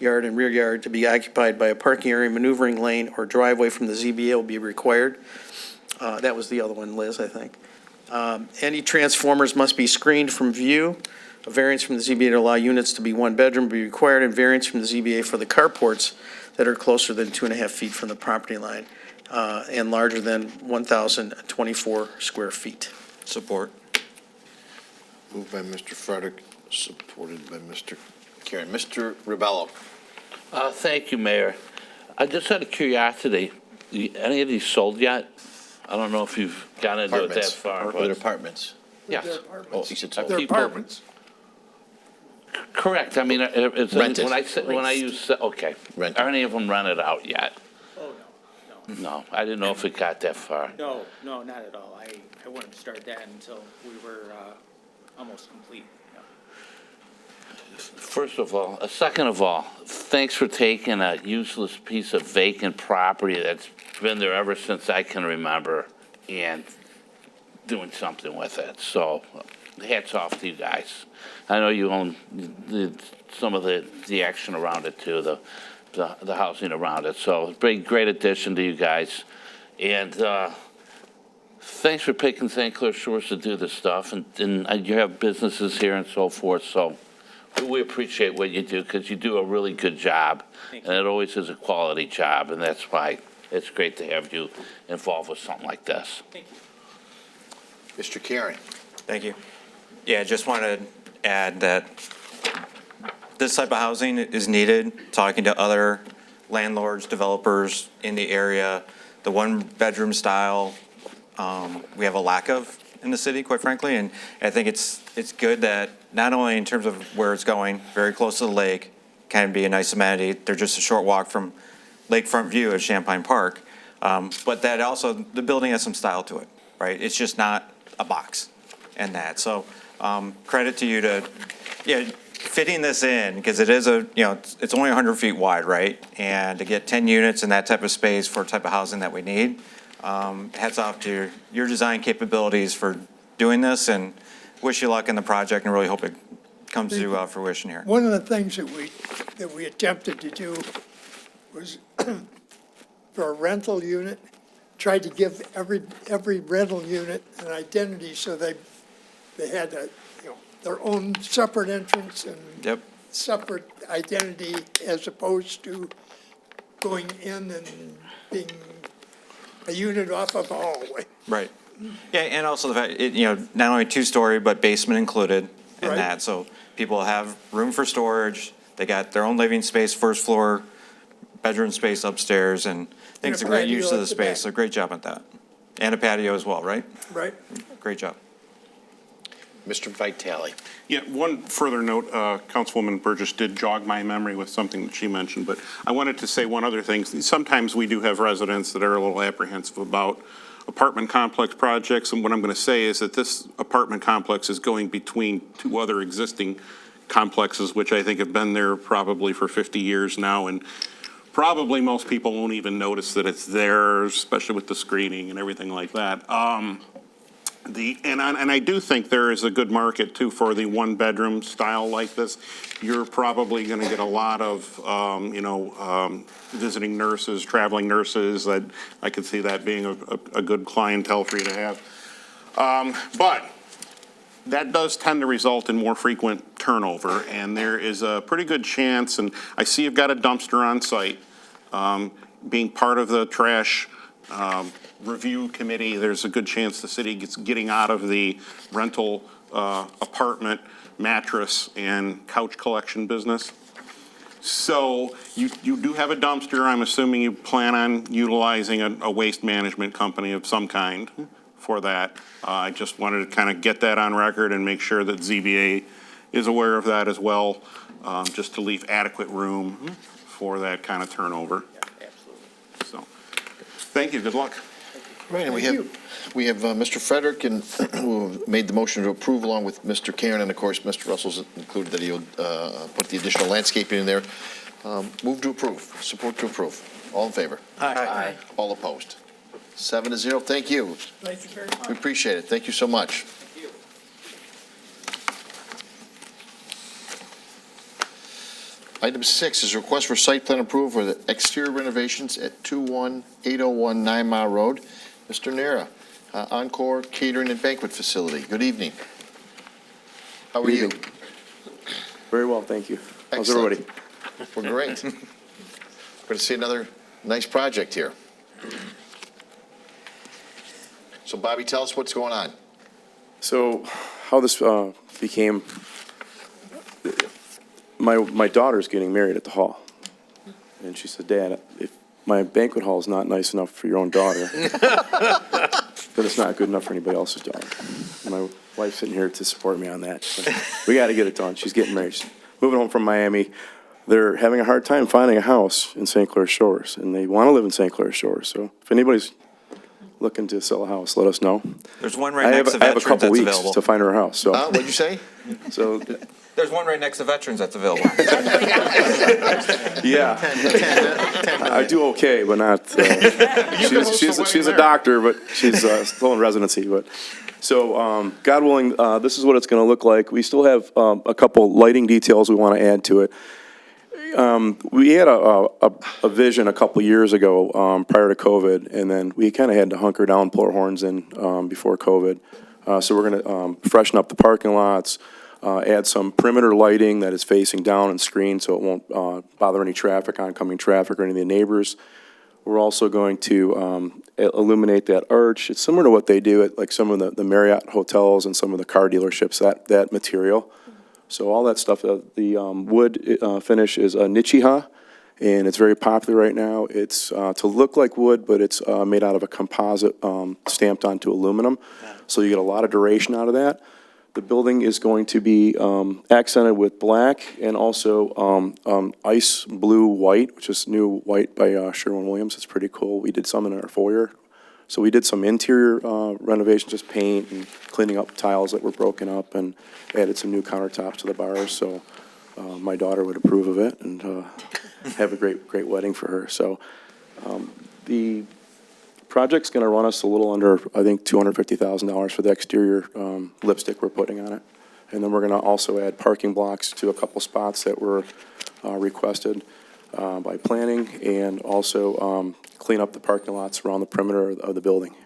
yard and rear yard to be occupied by a parking area, maneuvering lane, or driveway from the ZBA will be required. That was the other one, Liz, I think. Any transformers must be screened from view. A variance from the ZBA to allow units to be 1 bedroom be required, and variance from the ZBA for the carports that are closer than 2.5 feet from the property line and larger than 1,024 square feet. Support. Moved by Mr. Frederick, supported by Mr. Karen. Mr. Ribello. Thank you, Mayor. Just out of curiosity, any of these sold yet? I don't know if you've gotten into it that far. They're apartments. Yes. Oh, he said sold. They're apartments. Correct. I mean, it's Rented. when I use, okay. Rented. Are any of them rented out yet? Oh, no. No, I didn't know if it got that far. No, not at all. I wouldn't start that until we were almost complete. First of all, second of all, thanks for taking a useless piece of vacant property that's been there ever since I can remember and doing something with it. So hats off to you guys. I know you own some of the action around it too, the housing around it. So great addition to you guys. And thanks for picking St. Clair Shores to do this stuff. And you have businesses here and so forth. So we appreciate what you do because you do a really good job. And it always is a quality job. And that's why it's great to have you involved with something like this. Thank you. Mr. Carey. Thank you. Yeah, I just want to add that this type of housing is needed. Talking to other landlords, developers in the area, the one-bedroom style, we have a lack of in the city, quite frankly. And I think it's good that not only in terms of where it's going, very close to the lake, can be a nice amenity. They're just a short walk from lakefront view at Champagne Park, but that also the building has some style to it, right? It's just not a box and that. So credit to you to, fitting this in, because it is it's only 100 feet wide, right? And to get 10 units in that type of space for type of housing that we need, hats off to your design capabilities for doing this, and wish you luck in the project and really hope it comes to fruition here. One of the things that we attempted to do was for a rental unit, tried to give every rental unit an identity so they had their own separate entrance and separate identity as opposed to going in and being a unit off of a hallway. Right. Yeah, and also the fact, not only two-story, but basement included in Right. that. So people have room for storage. They got their own living space, first floor, bedroom space upstairs, and I think it's a great use of the space. So great job at that. And a patio as well, right? Right. Great job. Mr. Vitale. Yeah, one further note, Councilwoman Burgess did jog my memory with something that she mentioned, but I wanted to say one other thing. Sometimes we do have residents that are a little apprehensive about apartment complex projects, and what I'm going to say is that this apartment complex is going between two other existing complexes, which I think have been there probably for 50 years now, and probably most people won't even notice that it's there, especially with the screening and everything like that. And I do think there is a good market too for the one-bedroom style like this. You're probably going to get a lot of, visiting nurses, traveling nurses. I could see that being a good clientele for you to have. But that does tend to result in more frequent turnover, and there is a pretty good chance, and I see you've got a dumpster on site. Being part of the trash review committee, there's a good chance the city gets getting out of the rental apartment mattress and couch collection business. So you do have a dumpster. I'm assuming you plan on utilizing a waste management company of some kind for that. I just wanted to kind of get that on record and make sure that ZBA is aware of that as well, just to leave adequate room for that kind of turnover. Yeah, absolutely. So, thank you. Good luck. Right, and we have Mr. Frederick, who made the motion to approve along with Mr. Karen, and of course, Mr. Russell's included that he'll put the additional landscaping in there. Move to approve, support to approve. All in favor? Aye. All opposed? 7-0, thank you. Thank you very much. We appreciate it. Thank you so much. Item 6 is a request for site plan approval for the exterior renovations at 21801 9 Mile Road. Mr. Nera, Encore Catering and Banquet Facility. Good evening. How are you? Very well, thank you. How's Excellent. everybody? We're great. We're going to see another nice project here. So Bobby, tell us what's going on. So how this became, my daughter's getting married at the hall. And she said, Dad, if my banquet hall is not nice enough for your own daughter, then it's not good enough for anybody else's daughter. And my wife's sitting here to support me on that. So we got to get it done. She's getting married. She's moving home from Miami. They're having a hard time finding a house in St. Clair Shores, and they want to live in St. Clair Shores. So if anybody's looking to sell a house, let us know. There's one right next to I have a Veterans couple that's weeks available. to find her a house. So What'd you say? So There's one right next to Veterans that's available. Yeah. I do okay, but not, she's a doctor, but she's still in residency, but. So, God willing, this is what it's gonna look like. We still have, a couple lighting details we wanna add to it. We had a vision a couple years ago, prior to COVID, and then we kinda had to hunker down, pull our horns in, before COVID. So we're gonna, freshen up the parking lots, add some perimeter lighting that is facing down and screened so it won't, bother any traffic, oncoming traffic or any of the neighbors. We're also going to illuminate that arch. It's similar to what they do at like some of the Marriott hotels and some of the car dealerships, that material. So all that stuff, the wood finish is a Nichiha, and it's very popular right now. It's to look like wood, but it's made out of a composite stamped onto aluminum. So you get a lot of duration out of that. The building is going to be accented with black and also ice blue white, which is new white by Sherwin-Williams. It's pretty cool. We did some in our foyer. So we did some interior renovations, just paint and cleaning up tiles that were broken up, and added some new countertops to the bars. So my daughter would approve of it and have a great wedding for her. So the project's going to run us a little under, I think, $250,000 for the exterior lipstick we're putting on it. And then we're going to also add parking blocks to a couple spots that were requested by planning, and also clean up the parking lots around the perimeter of the building.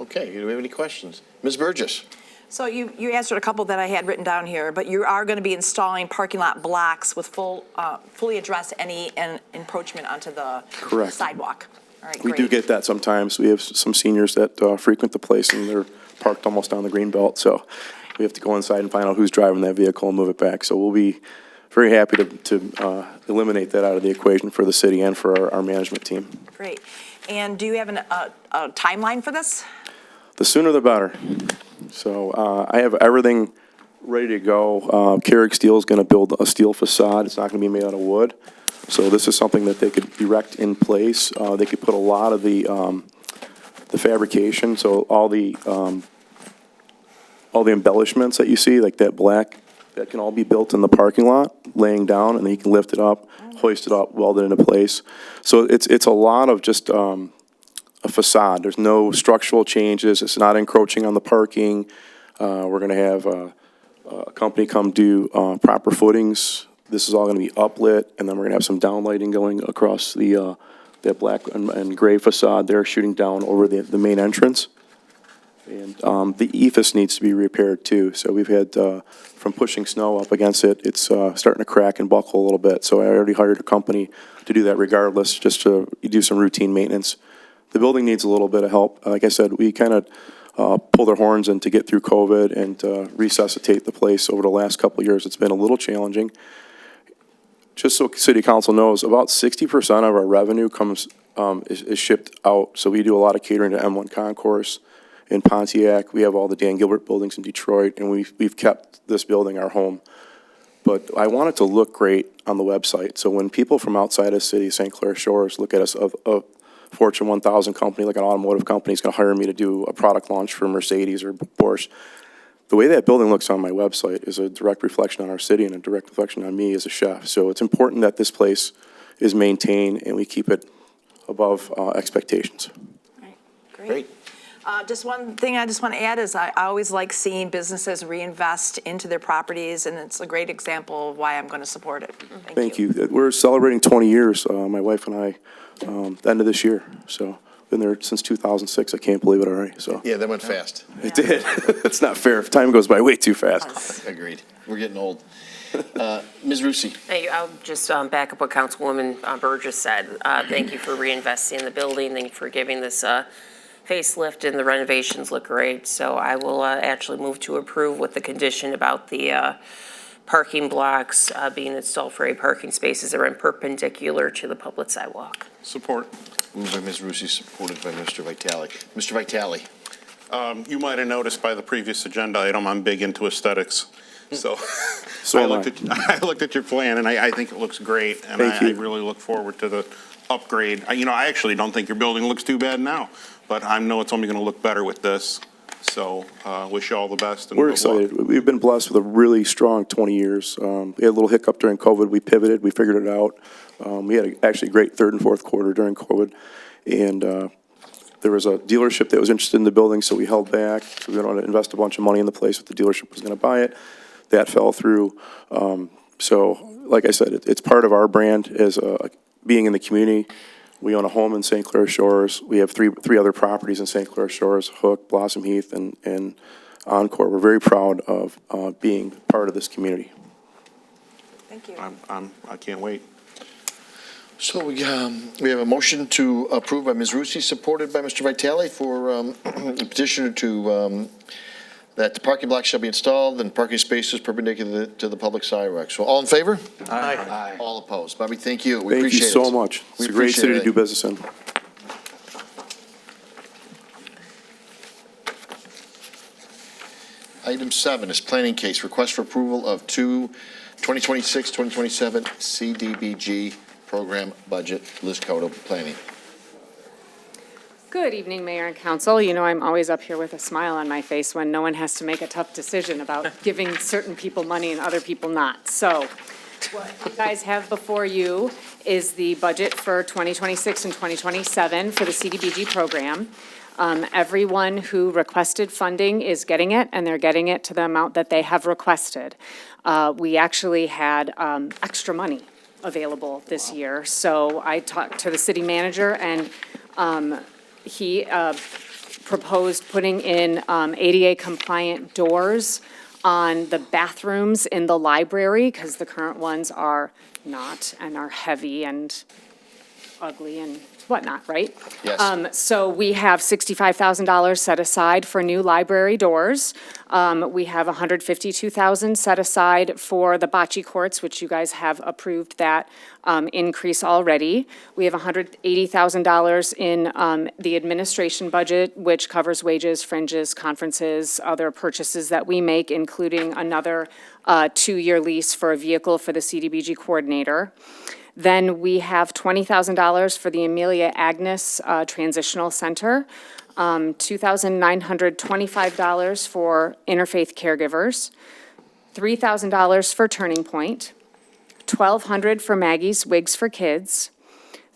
Okay, do we have any questions? Ms. Burgess? So you answered a couple that I had written down here, but you are going to be installing parking lot blocks with fully address any encroachment onto the Correct. sidewalk. All right, We great. do get that sometimes. We have some seniors that frequent the place, and they're parked almost on the green belt, so we have to go inside and find out who's driving that vehicle and move it back. So we'll be very happy to eliminate that out of the equation for the city and for our management team. Great. And do you have a timeline for this? The sooner the better. So I have everything ready to go. Carrick Steel is going to build a steel facade. It's not going to be made out of wood. So this is something that they could erect in place. They could put a lot of the fabrication, so all the embellishments that you see, like that black, that can all be built in the parking lot, laying down, and then you can lift it up, hoist it up, weld it into place. So it's a lot of just a facade. There's no structural changes. It's not encroaching on the parking. We're going to have a company come do proper footings. This is all going to be uplit, and then we're going to have some downlighting going across the that black and gray facade there, shooting down over the main entrance. And the ephes needs to be repaired too. So we've had, from pushing snow up against it, it's starting to crack and buckle a little bit. So I already hired a company to do that regardless, just to do some routine maintenance. The building needs a little bit of help. Like I said, we kind of pulled our horns in to get through COVID and resuscitate the place over the last couple of years. It's been a little challenging. Just so City Council knows, about 60% of our revenue comes is shipped out. So we do a lot of catering to M1 Concourse in Pontiac. We have all the Dan Gilbert buildings in Detroit, and we've kept this building our home. But I want it to look great on the website. So when people from outside of the city, St. Clair Shores, look at us, a Fortune 1000 company, like an automotive company, is going to hire me to do a product launch for Mercedes or Porsche. The way that building looks on my website is a direct reflection on our city and a direct reflection on me as a chef. So it's important that this place is maintained and we keep it above expectations. Right, great. Just one thing I just want to add is I always like seeing businesses reinvest into their properties, and it's a great example of why I'm going to support it. Thank you. We're celebrating 20 years, my wife and I, the end of this year. So been there since 2006. I can't believe it already. So Yeah, that went fast. it did. It's not fair. Time goes by way too fast. Agreed. We're getting old. Ms. Rusi? Hey, I'll just back up what Councilwoman Burgess said. Thank you for reinvesting in the building. Thank you for giving this facelift, and the renovations look great. So I will actually move to approve with the condition about the parking blocks being installed for parking spaces that are perpendicular to the public sidewalk. Support. Moved by Ms. Rusi, supported by Mr. Vitale. Mr. Vitale? You might have noticed by the previous agenda item, I'm big into aesthetics. So, So I looked at your plan, and I think it looks great, and Thank I you. really look forward to the upgrade. I actually don't think your building looks too bad now, but I know it's only going to look better with this. So wish you all the best. And We're good luck. excited. We've been blessed with a really strong 20 years. We had a little hiccup during COVID. We pivoted. We figured it out. We had actually a great third and fourth quarter during COVID. And there was a dealership that was interested in the building, so we held back. So we didn't want to invest a bunch of money in the place if the dealership was going to buy it. That fell through. So, like I said, it's part of our brand as being in the community. We own a home in St. Clair Shores. We have three other properties in St. Clair Shores, Hook, Blossom Heath, and Encore. We're very proud of being part of this community. Thank you. I can't wait. So we have a motion to approve by Ms. Rusi, supported by Mr. Vitale, for a petitioner to, that the parking block shall be installed and parking spaces perpendicular to the public sidewalk. So all in favor? Aye. All opposed? Bobby, thank you. We Thank you appreciate it. so much. It's We a great appreciate city to it. do business in. Item 7 is planning case, request for approval of 2026-2027 CDBG program budget, Liz Cotto, planning. Good evening, Mayor and Council. You know, I'm always up here with a smile on my face when no one has to make a tough decision about giving certain people money and other people not. So what you guys have before you is the budget for 2026 and 2027 for the CDBG program. Everyone who requested funding is getting it, and they're getting it to the amount that they have requested. We actually had extra money available this year, so I talked to the city manager, and he proposed putting in ADA-compliant doors on the bathrooms in the library, because the current ones are not, and are heavy and ugly and whatnot, right? Yes. So we have $65,000 set aside for new library doors. We have $152,000 set aside for the bocce courts, which you guys have approved that increase already. We have $180,000 in the administration budget, which covers wages, fringes, conferences, other purchases that we make, including another 2-year lease for a vehicle for the CDBG coordinator. Then we have $20,000 for the Amelia Agnes Transitional Center, $2,925 for interfaith caregivers, $3,000 for Turning Point, $1,200 for Maggie's Wigs for Kids,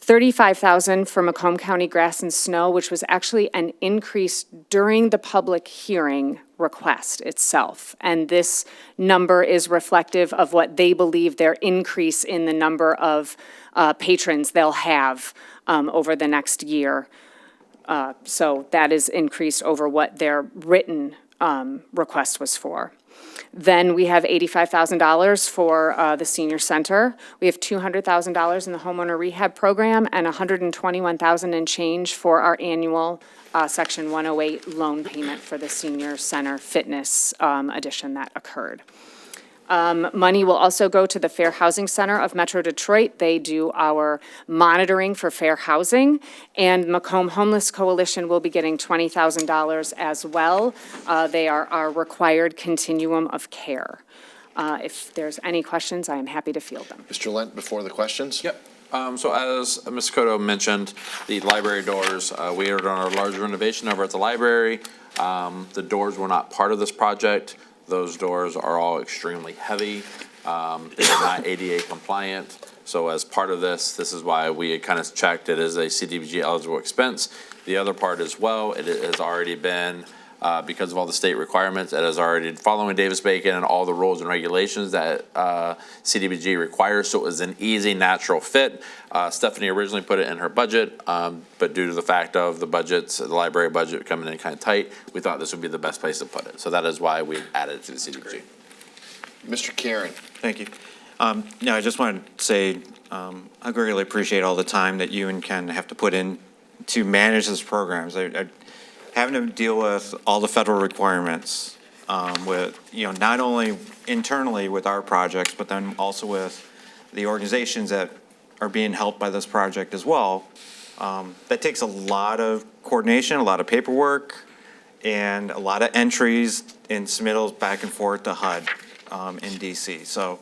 $35,000 for Macomb County Grass and Snow, which was actually an increase during the public hearing request itself. And this number is reflective of what they believe their increase in the number of patrons they'll have over the next year. So that is increased over what their written request was for. Then we have $85,000 for the senior center. We have $200,000 in the homeowner rehab program and $121,000 and change for our annual Section 108 loan payment for the senior center fitness addition that occurred. Money will also go to the Fair Housing Center of Metro Detroit. They do our monitoring for fair housing, and Macomb Homeless Coalition will be getting $20,000 as well. They are our required continuum of care. If there's any questions, I am happy to field them. Mr. Lent, before the questions? Yep. So as Ms. Cotto mentioned, the library doors, we are on our large renovation over at the library. The doors were not part of this project. Those doors are all extremely heavy. They are not ADA compliant. So as part of this is why we had kind of checked it as a CDBG eligible expense. The other part as well, it has already been, because of all the state requirements, it is already following Davis-Bacon and all the rules and regulations that CDBG requires, so it was an easy, natural fit. Stephanie originally put it in her budget, but due to the fact of the budgets, the library budget coming in kind of tight, we thought this would be the best place to put it. So that is why we added it to the CDBG. Mr. Karen. Thank you. No, I just wanted to say I greatly appreciate all the time that you and Ken have to put in to manage these programs. Having to deal with all the federal requirements with, not only internally with our projects, but then also with the organizations that are being helped by this project as well. That takes a lot of coordination, a lot of paperwork, and a lot of entries and submittals back and forth to HUD in DC. So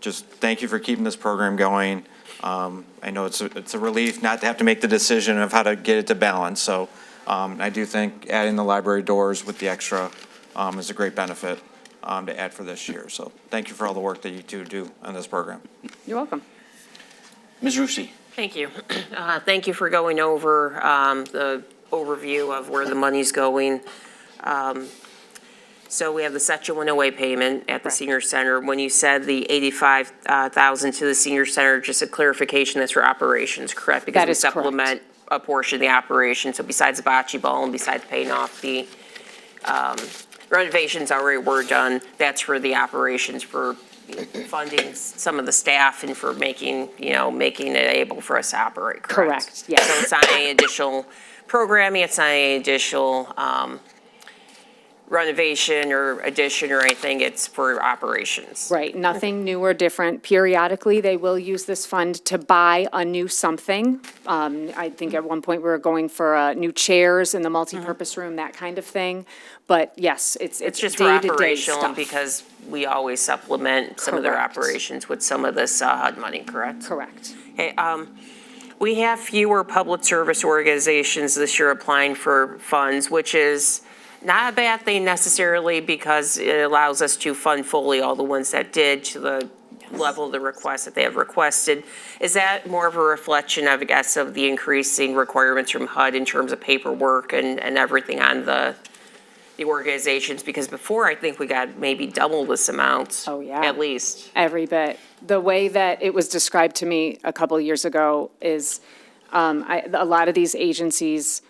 just thank you for keeping this program going. I know it's a relief not to have to make the decision of how to get it to balance. So I do think adding the library doors with the extra is a great benefit to add for this year. So thank you for all the work that you two do on this program. You're welcome. Ms. Rusi. Thank you. Thank you for going over the overview of where the money's going. So we have the Section 108 payment at the senior center. When you said the $85,000 to the senior center, just a clarification, that's for operations, correct? Because That we is correct. supplement a portion of the operation. So besides the bocce ball and besides paying off the renovations already were done, that's for the operations, for funding some of the staff and for making it able for us to operate, correct? Correct, yes. So it's not any additional programming, it's not any additional renovation or addition or anything, it's for operations. Right, nothing new or different. Periodically, they will use this fund to buy a new something. I think at one point we were going for new chairs in the multipurpose room, that kind of thing. But yes, it's just for day-to-day operational stuff. because we always supplement some of their Correct. operations with some of this HUD money, correct? Correct. Okay, we have fewer public service organizations this year applying for funds, which is not a bad thing necessarily because it allows us to fund fully all the ones that did to the level of the request that they have requested. Is that more of a reflection, I guess, of the increasing requirements from HUD in terms of paperwork and everything on the organizations? Because before, I think we got maybe double this amount. Oh, yeah. At least. Every bit. The way that it was described to me a couple of years ago is a lot of these agencies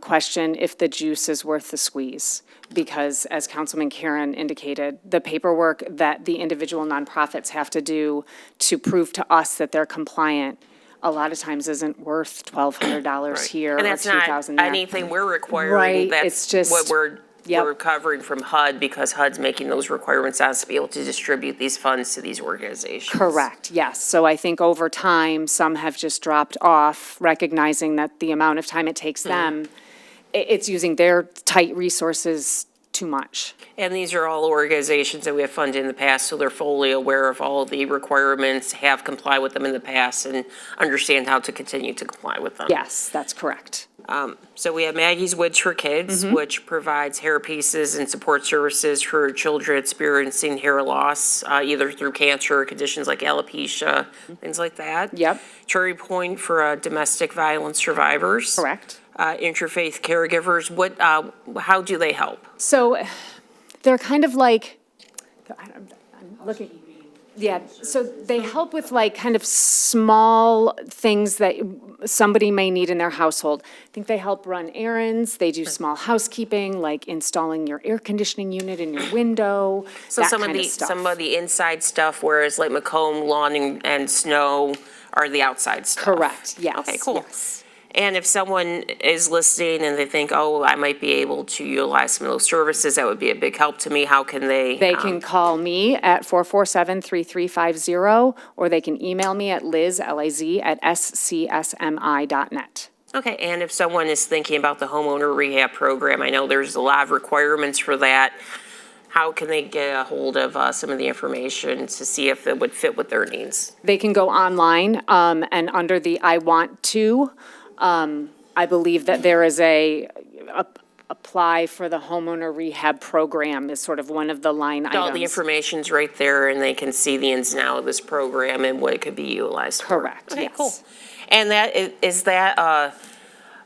question if the juice is worth the squeeze. Because as Councilman Karen indicated, the paperwork that the individual nonprofits have to do to prove to us that they're compliant a lot of times isn't worth $1,200 here or And that's $2,000 not there. anything we're requiring. Right, That's it's just- what we're Yep. covering from HUD because HUD's making those requirements on us to be able to distribute these funds to these organizations. Correct, yes. So I think over time, some have just dropped off, recognizing that the amount of time it takes them, it's using their tight resources too much. And these are all organizations that we have funded in the past, so they're fully aware of all the requirements, have complied with them in the past, and understand how to continue to comply with them. Yes, that's correct. So we have Maggie's Woods for Kids, which provides hair pieces and support services for children experiencing hair loss, either through cancer or conditions like alopecia, things like that. Yep. Cherry Point for domestic violence survivors. Correct. Interfaith caregivers. How do they help? So they're kind of like, I'm looking, yeah, so they help with like kind of small things that somebody may need in their household. I think they help run errands, they do small housekeeping, like installing your air conditioning unit in your window, So that some of kind the of stuff. some of the inside stuff, whereas like Macomb, lawn and snow are the outside stuff. Correct, yes. Okay, cool. yes. And if someone is listening and they think, oh, I might be able to utilize some of those services, that would be a big help to me, how can they? They can call me at 447-3350, or they can email me at liz@scsmi.net. Okay, and if someone is thinking about the homeowner rehab program, I know there's a lot of requirements for that. How can they get a hold of some of the information to see if it would fit with their needs? They can go online, and under the I Want To, I believe that there is apply for the homeowner rehab program is sort of one of the line items. All the information's right there, and they can see the ins and outs of this program and what it could be utilized for. Correct, Okay, yes. cool. And is that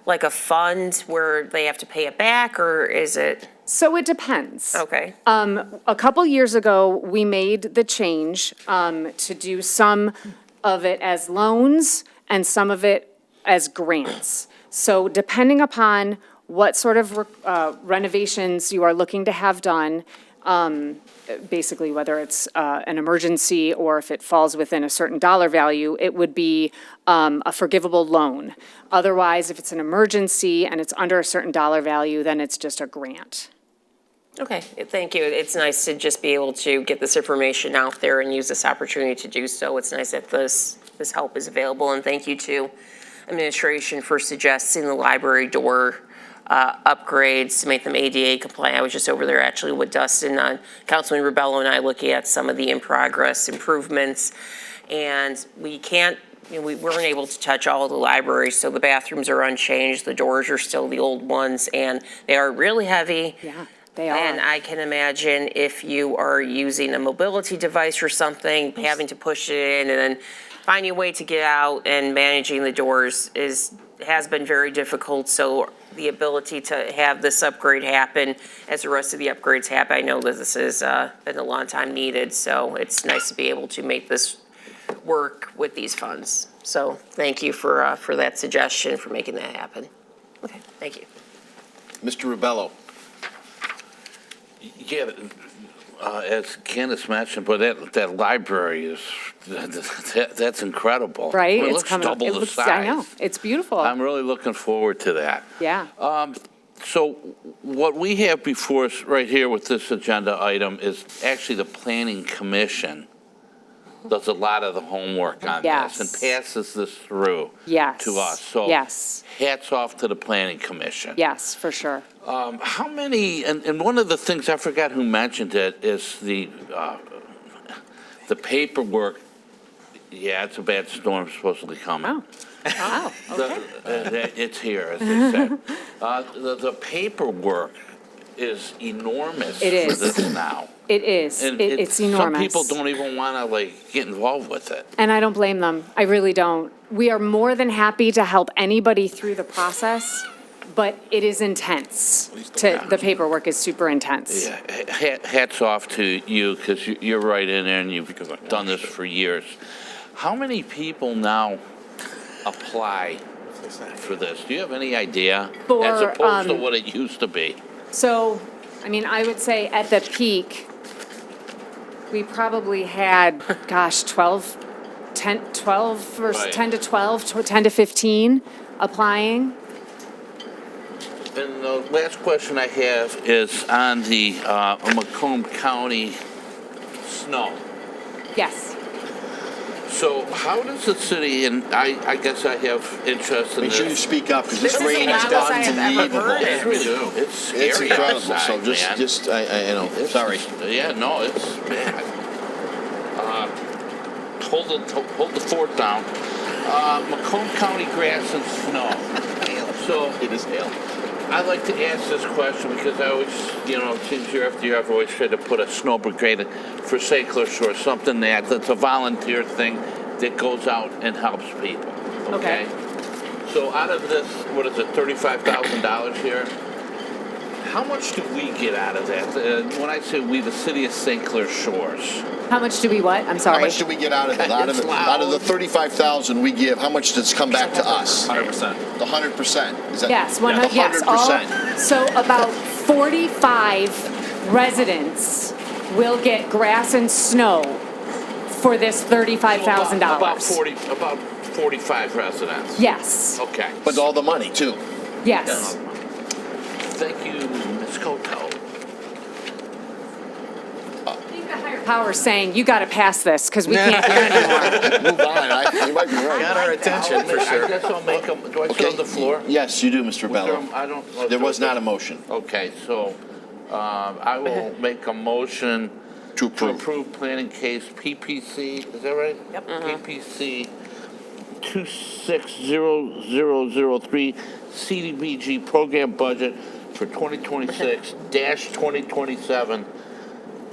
like a fund where they have to pay it back, or is it? So it depends. Okay. A couple years ago, we made the change to do some of it as loans and some of it as grants. So depending upon what sort of renovations you are looking to have done, basically whether it's an emergency or if it falls within a certain dollar value, it would be a forgivable loan. Otherwise, if it's an emergency and it's under a certain dollar value, then it's just a grant. Okay, thank you. It's nice to just be able to get this information out there and use this opportunity to do so. It's nice that this help is available, and thank you to administration for suggesting the library door upgrades to make them ADA compliant. I was just over there actually with Dustin, Councilman Rubello and I looking at some of the in-progress improvements, and we can't we weren't able to touch all of the libraries, so the bathrooms are unchanged, the doors are still the old ones, and they are really heavy. Yeah, they are. And I can imagine if you are using a mobility device or something, having to push it in and then finding a way to get out and managing the doors has been very difficult. So the ability to have this upgrade happen as the rest of the upgrades happen, I know that this has been a long time needed, so it's nice to be able to make this work with these funds. So thank you for that suggestion, for making that happen. Okay, thank you. Mr. Rubello. Yeah, as Candace mentioned, but that library is, that's incredible. Right? It It's looks coming. double It the looks. size. I know. It's beautiful. I'm really looking forward to that. Yeah. So what we have before us right here with this agenda item is actually the Planning Commission does a lot of the homework on Yes. this and passes this through Yes. to us. So Yes. hats off to the Planning Commission. Yes, for sure. How many, and one of the things, I forgot who mentioned it, is the paperwork. Yeah, it's a bad storm supposedly coming. Oh. Wow. Okay. It's here, as they said. The paperwork is enormous It is. for this now. It is. And It's enormous. Some people don't even want to get involved with it. And I don't blame them. I really don't. We are more than happy to help anybody through the process, but it is intense. The paperwork is super intense. Yeah, hats off to you, because you're right in there and you've done this for years. How many people now apply for this? Do you have any idea? For, As opposed to what it used to be? So, I mean, I would say at the peak, we probably had, 12, 12 or Right. 10 to 12, 10 to 15 applying. And the last question I have is on the Macomb County snow. Yes. So how does the city, and I guess I have interest in Make this. sure you speak up, because this This is rain the has loudest I gotten have ever unbelievable. heard it. It's really, it's scary It's incredible, outside, so man. I know, sorry. Yeah, no, it's bad. Hold the fort down. Macomb County grass and snow. So It is hail. I like to ask this question because I always, it seems year after year, I've always tried to put a snow brigade for St. Clair Shores, something that's a volunteer thing that goes out and helps people, okay? So out of this, what is it, $35,000 here? How much do we get out of that? When I say we, the city of St. Clair Shores. How much do we what? I'm How sorry. much do we get out of it? Out of It's the 35,000 we give, how much does come back to us? 100%. The 100%? Is that? Yes, The 100, yes. 100%. So about 45 residents will get grass and snow for this $35,000. About 45 residents. Yes, Okay. But all the money, too. yes. Thank you, Ms. Coto. Power saying, you got to pass this because we can't hear anymore. Move on, you might be right. Got our attention for I sure. guess I'll make them, do I still have the floor? Yes, you do, Mr. Bello. I don't. There was not a motion Okay, so, I will make a motion to to approve. approve planning case PPC, is that right? Yep. PPC 260003 CDBG program budget for 2026-2027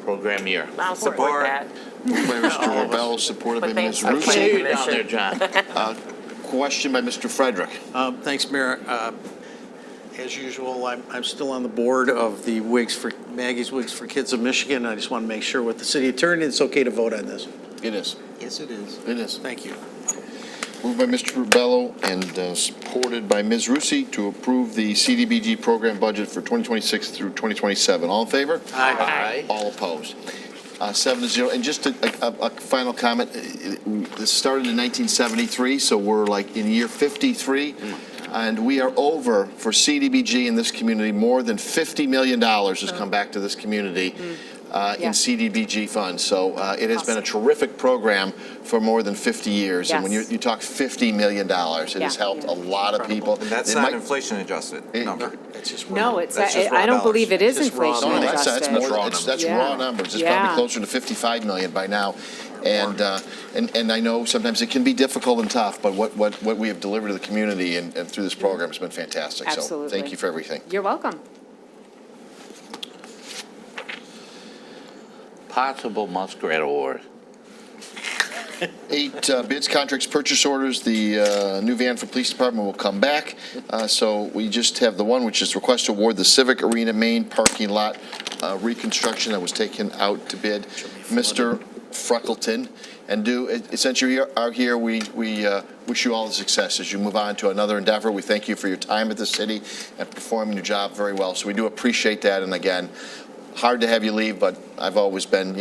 program year. I'll support that. Moved by Mr. Rubello, supported by But Ms. thanks for See Russo. you down there, John. Question by Mr. Frederick. Thanks, Mayor. As usual, I'm still on the board of the Maggie's Wigs for Kids of Michigan. I just want to make sure with the city attorney, it's okay to vote on this. It is. Yes, it is. It is. Thank you. Moved by Mr. Rubello and supported by Ms. Rusi to approve the CDBG program budget for 2026 through 2027. All in favor? Aye. All opposed. 7-0. And just a final comment. This started in 1973, so we're like in year 53. And we are over for CDBG in this community. More than $50 million has come back to this community Yeah. in CDBG funds. So it has been a terrific program for more than 50 years. And when Yes. you talk $50 million, it has Yeah. helped a lot of people. And that's It not might- inflation adjusted number. No, it's, That's just raw I don't dollars. believe it is Just raw inflation No, that's adjusted. more, raw that's Yeah. raw numbers. It's probably Yeah. closer to 55 million by now. And I know sometimes it can be difficult and tough, but what we have delivered to the community and through this program has been fantastic. So Absolutely. thank you for everything. You're welcome. Possible Muskrat Award. 8 bids, contracts, purchase orders. The new van for police department will come back. So we just have the one, which is request to award the Civic Arena main parking lot reconstruction that was taken out to bid. Mr. Freckleton, and since you are here, we wish you all the success as you move on to another endeavor. We thank you for your time at the city and performing your job very well. So we do appreciate that. And again, hard to have you leave, but I've always been,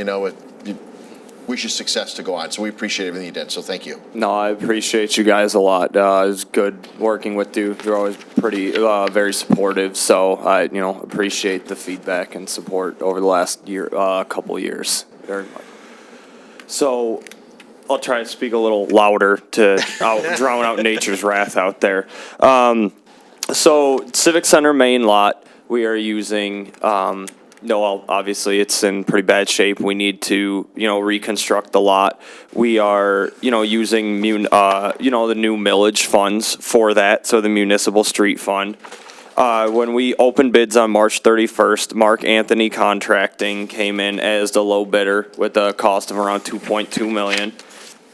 wish you success to go on. So we appreciate everything you did. So thank you. No, I appreciate you guys a lot. It was good working with you. You're always pretty, very supportive. So I, appreciate the feedback and support over the last couple of years very much. So I'll try to speak a little louder to drown out nature's wrath out there. So Civic Center main lot, we are using, obviously it's in pretty bad shape. We need to, reconstruct the lot. We are, using, the new millage funds for that, so the municipal street fund. When we opened bids on March 31st, Mark Anthony Contracting came in as the low bidder with a cost of around $2.2 million.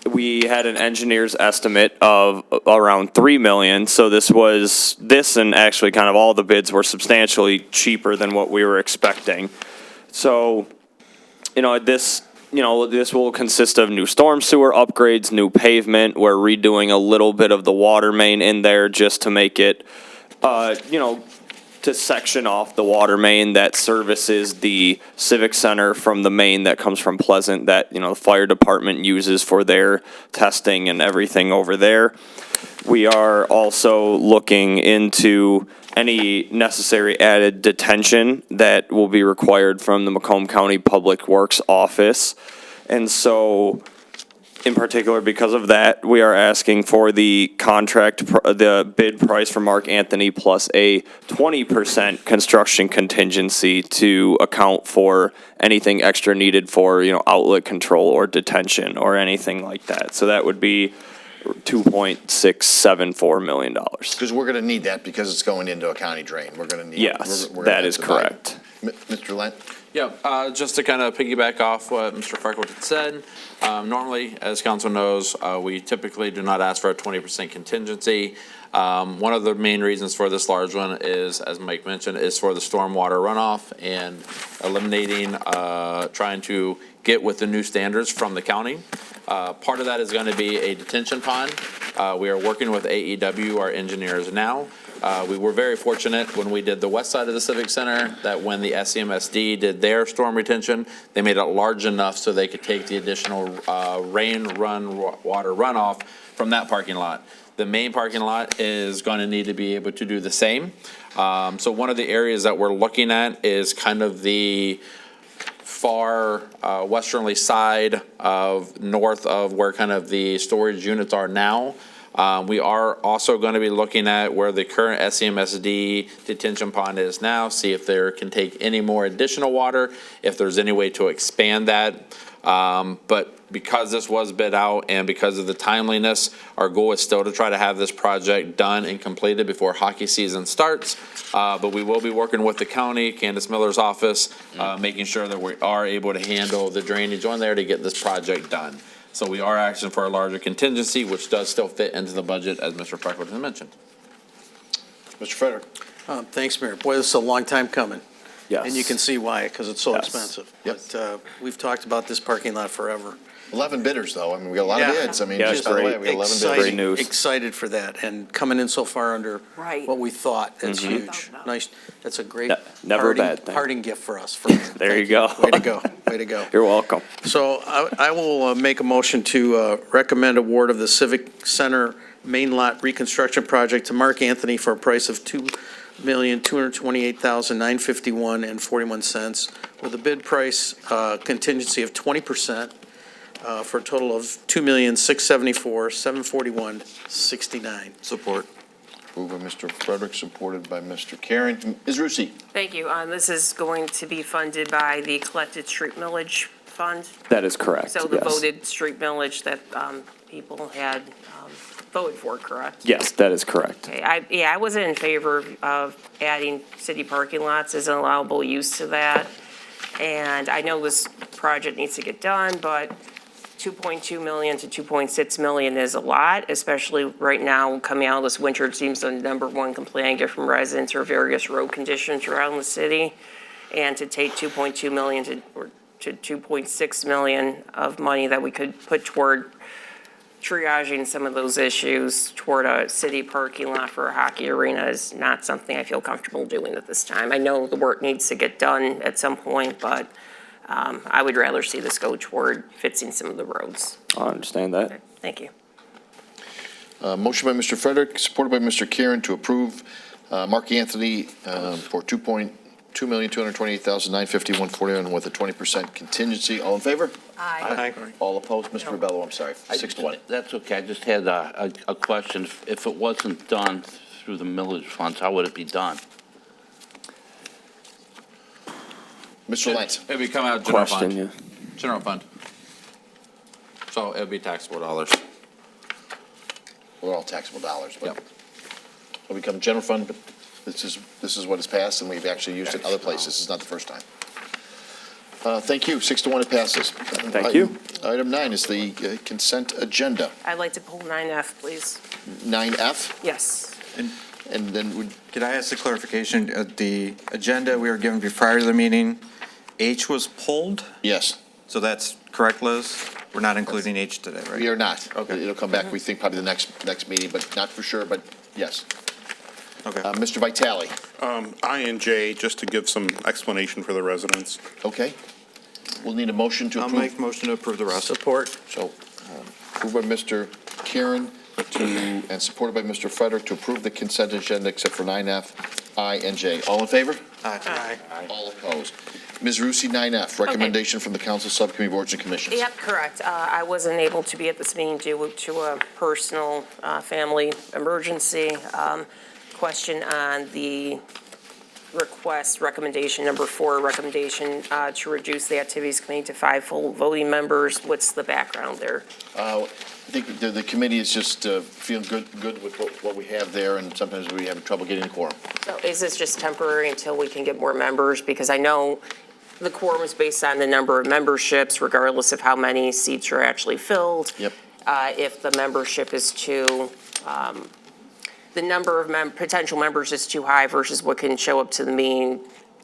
We had an engineer's estimate of around $3 million, so this and actually kind of all the bids were substantially cheaper than what we were expecting. So, this will consist of new storm sewer upgrades, new pavement. We're redoing a little bit of the water main in there just to make it, to section off the water main that services the Civic Center from the main that comes from Pleasant that, the fire department uses for their testing and everything over there. We are also looking into any necessary added detention that will be required from the Macomb County Public Works Office. And so, in particular, because of that, we are asking for the the bid price for Mark Anthony plus a 20% construction contingency to account for anything extra needed for, outlet control or detention or anything like that. So that would be $2.674 million. Because we're going to need that because it's going into a county drain. We're going to need. Yes, we're that gonna is have to buy- correct. Mr. Lent? Yeah, just to kind of piggyback off what Mr. Freckleton said, normally, as council knows, we typically do not ask for a 20% contingency. One of the main reasons for this large one is, as Mike mentioned, is for the stormwater runoff and eliminating, trying to get with the new standards from the county. Part of that is going to be a detention pond. We are working with AEW, our engineers now. We were very fortunate when we did the west side of the Civic Center that when the SCMSD did their storm retention, they made it large enough so they could take the additional water runoff from that parking lot. The main parking lot is going to need to be able to do the same. So one of the areas that we're looking at is kind of the far westernly side of north of where kind of the storage units are now. We are also going to be looking at where the current SCMSD detention pond is now, see if there can take any more additional water, if there's any way to expand that. But because this was bid out and because of the timeliness, our goal is still to try to have this project done and completed before hockey season starts. But we will be working with the county, Candace Miller's office, making sure that we are able to handle the drainage on there to get this project done. So we are asking for a larger contingency, which does still fit into the budget, as Mr. Freckleton mentioned. Mr. Frederick? Thanks, Mayor. Boy, this is a long time coming. Yes. And you can see why, because it's so Yes. expensive. Yep. But we've talked about this parking lot forever. 11 bidders, though. I mean, we got a lot of Yeah. bids. I mean, Yeah, just by the way, we got 11 bidders. Great news. Excited for that, and coming in so far under Right. what we thought. That's huge. Nice. That's a great Never a bad thing. parting gift for us. There you go. Way to go. Way to go. You're welcome. So I will make a motion to recommend award of the Civic Center main lot reconstruction project to Mark Anthony for a price of $2,228,951.41 with a bid price contingency of 20% for a total of $2,674,741.69. Support. Moved by Mr. Frederick, supported by Mr. Karen. Ms. Rusi? Thank you. This is going to be funded by the collected street millage fund. That is correct, So the yes. voted street millage that people had voted for, correct? Yes, that is correct. Okay, I wasn't in favor of adding city parking lots as an allowable use to that. And I know this project needs to get done, but 2.2 million to 2.6 million is a lot, especially right now coming out of this winter. It seems the number one complaint I get from residents are various road conditions around the city. And to take 2.2 million to 2.6 million of money that we could put toward triaging some of those issues toward a city parking lot for a hockey arena is not something I feel comfortable doing at this time. I know the work needs to get done at some point, but I would rather see this go toward fixing some of the roads. I understand that. Thank you. Motion by Mr. Frederick, supported by Mr. Karen to approve Mark Anthony for $2,228,951.41 with a 20% contingency. All in favor? Aye. All opposed? Mr. Rebello, I'm sorry. 6-1. That's okay. I just had a question. If it wasn't done through the millage funds, how would it be done? Mr. Lance? It'd be coming out of general Question, fund. yeah. General fund. So it'd be taxable dollars. We're all taxable dollars, but it'll become general fund, but this is what is passed, and we've actually used it in other places. This is not the first time. Thank you. 6-1, it passes. Thank you. Item 9 is the consent agenda. I'd like to pull 9F, please. 9F, Yes. and then would, Could I ask a clarification? The agenda we were given prior to the meeting, H was pulled? yes, So that's correct, Liz? We're not including H today, right? we are not. Okay. It'll come back, we think, probably the next meeting, but not for sure, but yes. Okay. Mr. Vitale? I and J, just to give some explanation for the residents. Okay. We'll need a motion to I'll approve. make motion to approve the rest. Support. So, moved by Mr. Karen and supported by Mr. Frederick to approve the consent agenda except for 9F, I, and J. All in favor? Aye. All opposed. Ms. Rusi, 9F, recommendation from the Council Subcommittee Boards and Commissions. Yep, correct. I wasn't able to be at this meeting due to a personal family emergency. Question on the recommendation number 4, recommendation to reduce the Activities Committee to 5 full voting members. What's the background there? I think the committee is just feeling good with what we have there, and sometimes we have trouble getting a quorum. So is this just temporary until we can get more members? Because I know the quorum is based on the number of memberships, regardless of how many seats are actually filled. Yep. If the membership is too, the number of potential members is too high versus what can show up to the meeting,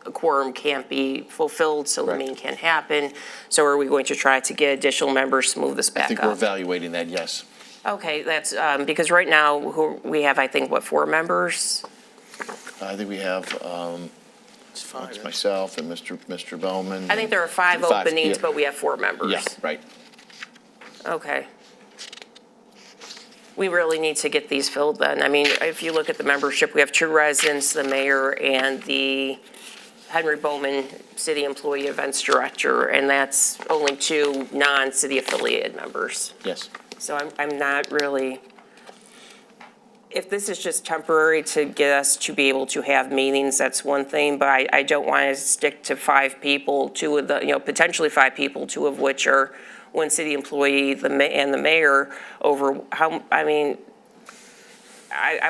a quorum can't be fulfilled, so the meeting can't happen. So are we going to try to get additional members to move this back I up? think we're evaluating that, yes. Okay, that's, because right now, we have, I think, 4 members? I think we have, It's fine. it's myself and Mr. Bowman. I think there are 5 Five, openings, yeah. but we have 4 members. Yeah, right. Okay. We really need to get these filled then. I mean, if you look at the membership, we have 2 residents, the mayor and the Henry Bowman City Employee Events Director, and that's only 2 non-city affiliated members. Yes. So I'm not really, if this is just temporary to get us to be able to have meetings, that's one thing, but I don't want to stick to 5 people, 2 of the, potentially 5 people, 2 of which are one city employee, and the mayor over how, I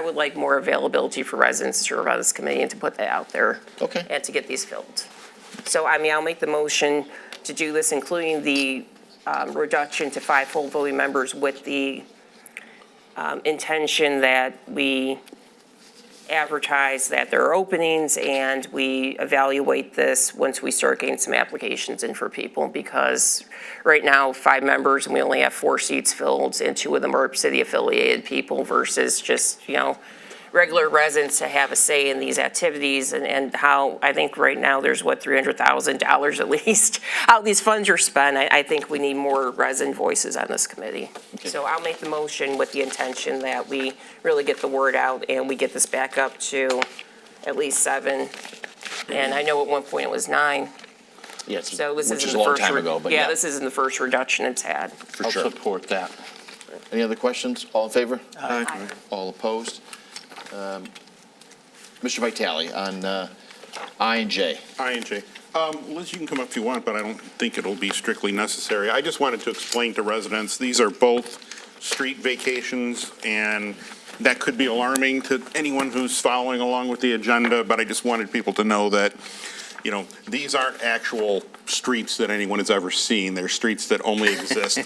would like more availability for residents to serve on this committee and to put that out there. Okay. And to get these filled. So, I'll make the motion to do this, including the reduction to 5 full voting members with the intention that we advertise that there are openings and we evaluate this once we start getting some applications in for people, because right now 5 members and we only have 4 seats filled, and 2 of them are city affiliated people versus just, regular residents to have a say in these activities and how, I think right now there's $300,000 at least, how these funds are spent. I think we need more resident voices on this committee. So I'll make the motion with the intention that we really get the word out and we get this back up to at least 7. And I know at one point it was 9. Yes, So this which isn't is the a long first time ago, but yeah. this isn't the first reduction it's had. For I'll sure. support that. Any other questions? All in favor? Aye. All opposed? Mr. Vitale, on I and J. I and J. Liz, you can come up if you want, but I don't think it'll be strictly necessary. I just wanted to explain to residents, these are both street vacations, and that could be alarming to anyone who's following along with the agenda, but I just wanted people to know that, you know, these aren't actual streets that anyone has ever seen. They're streets that only exist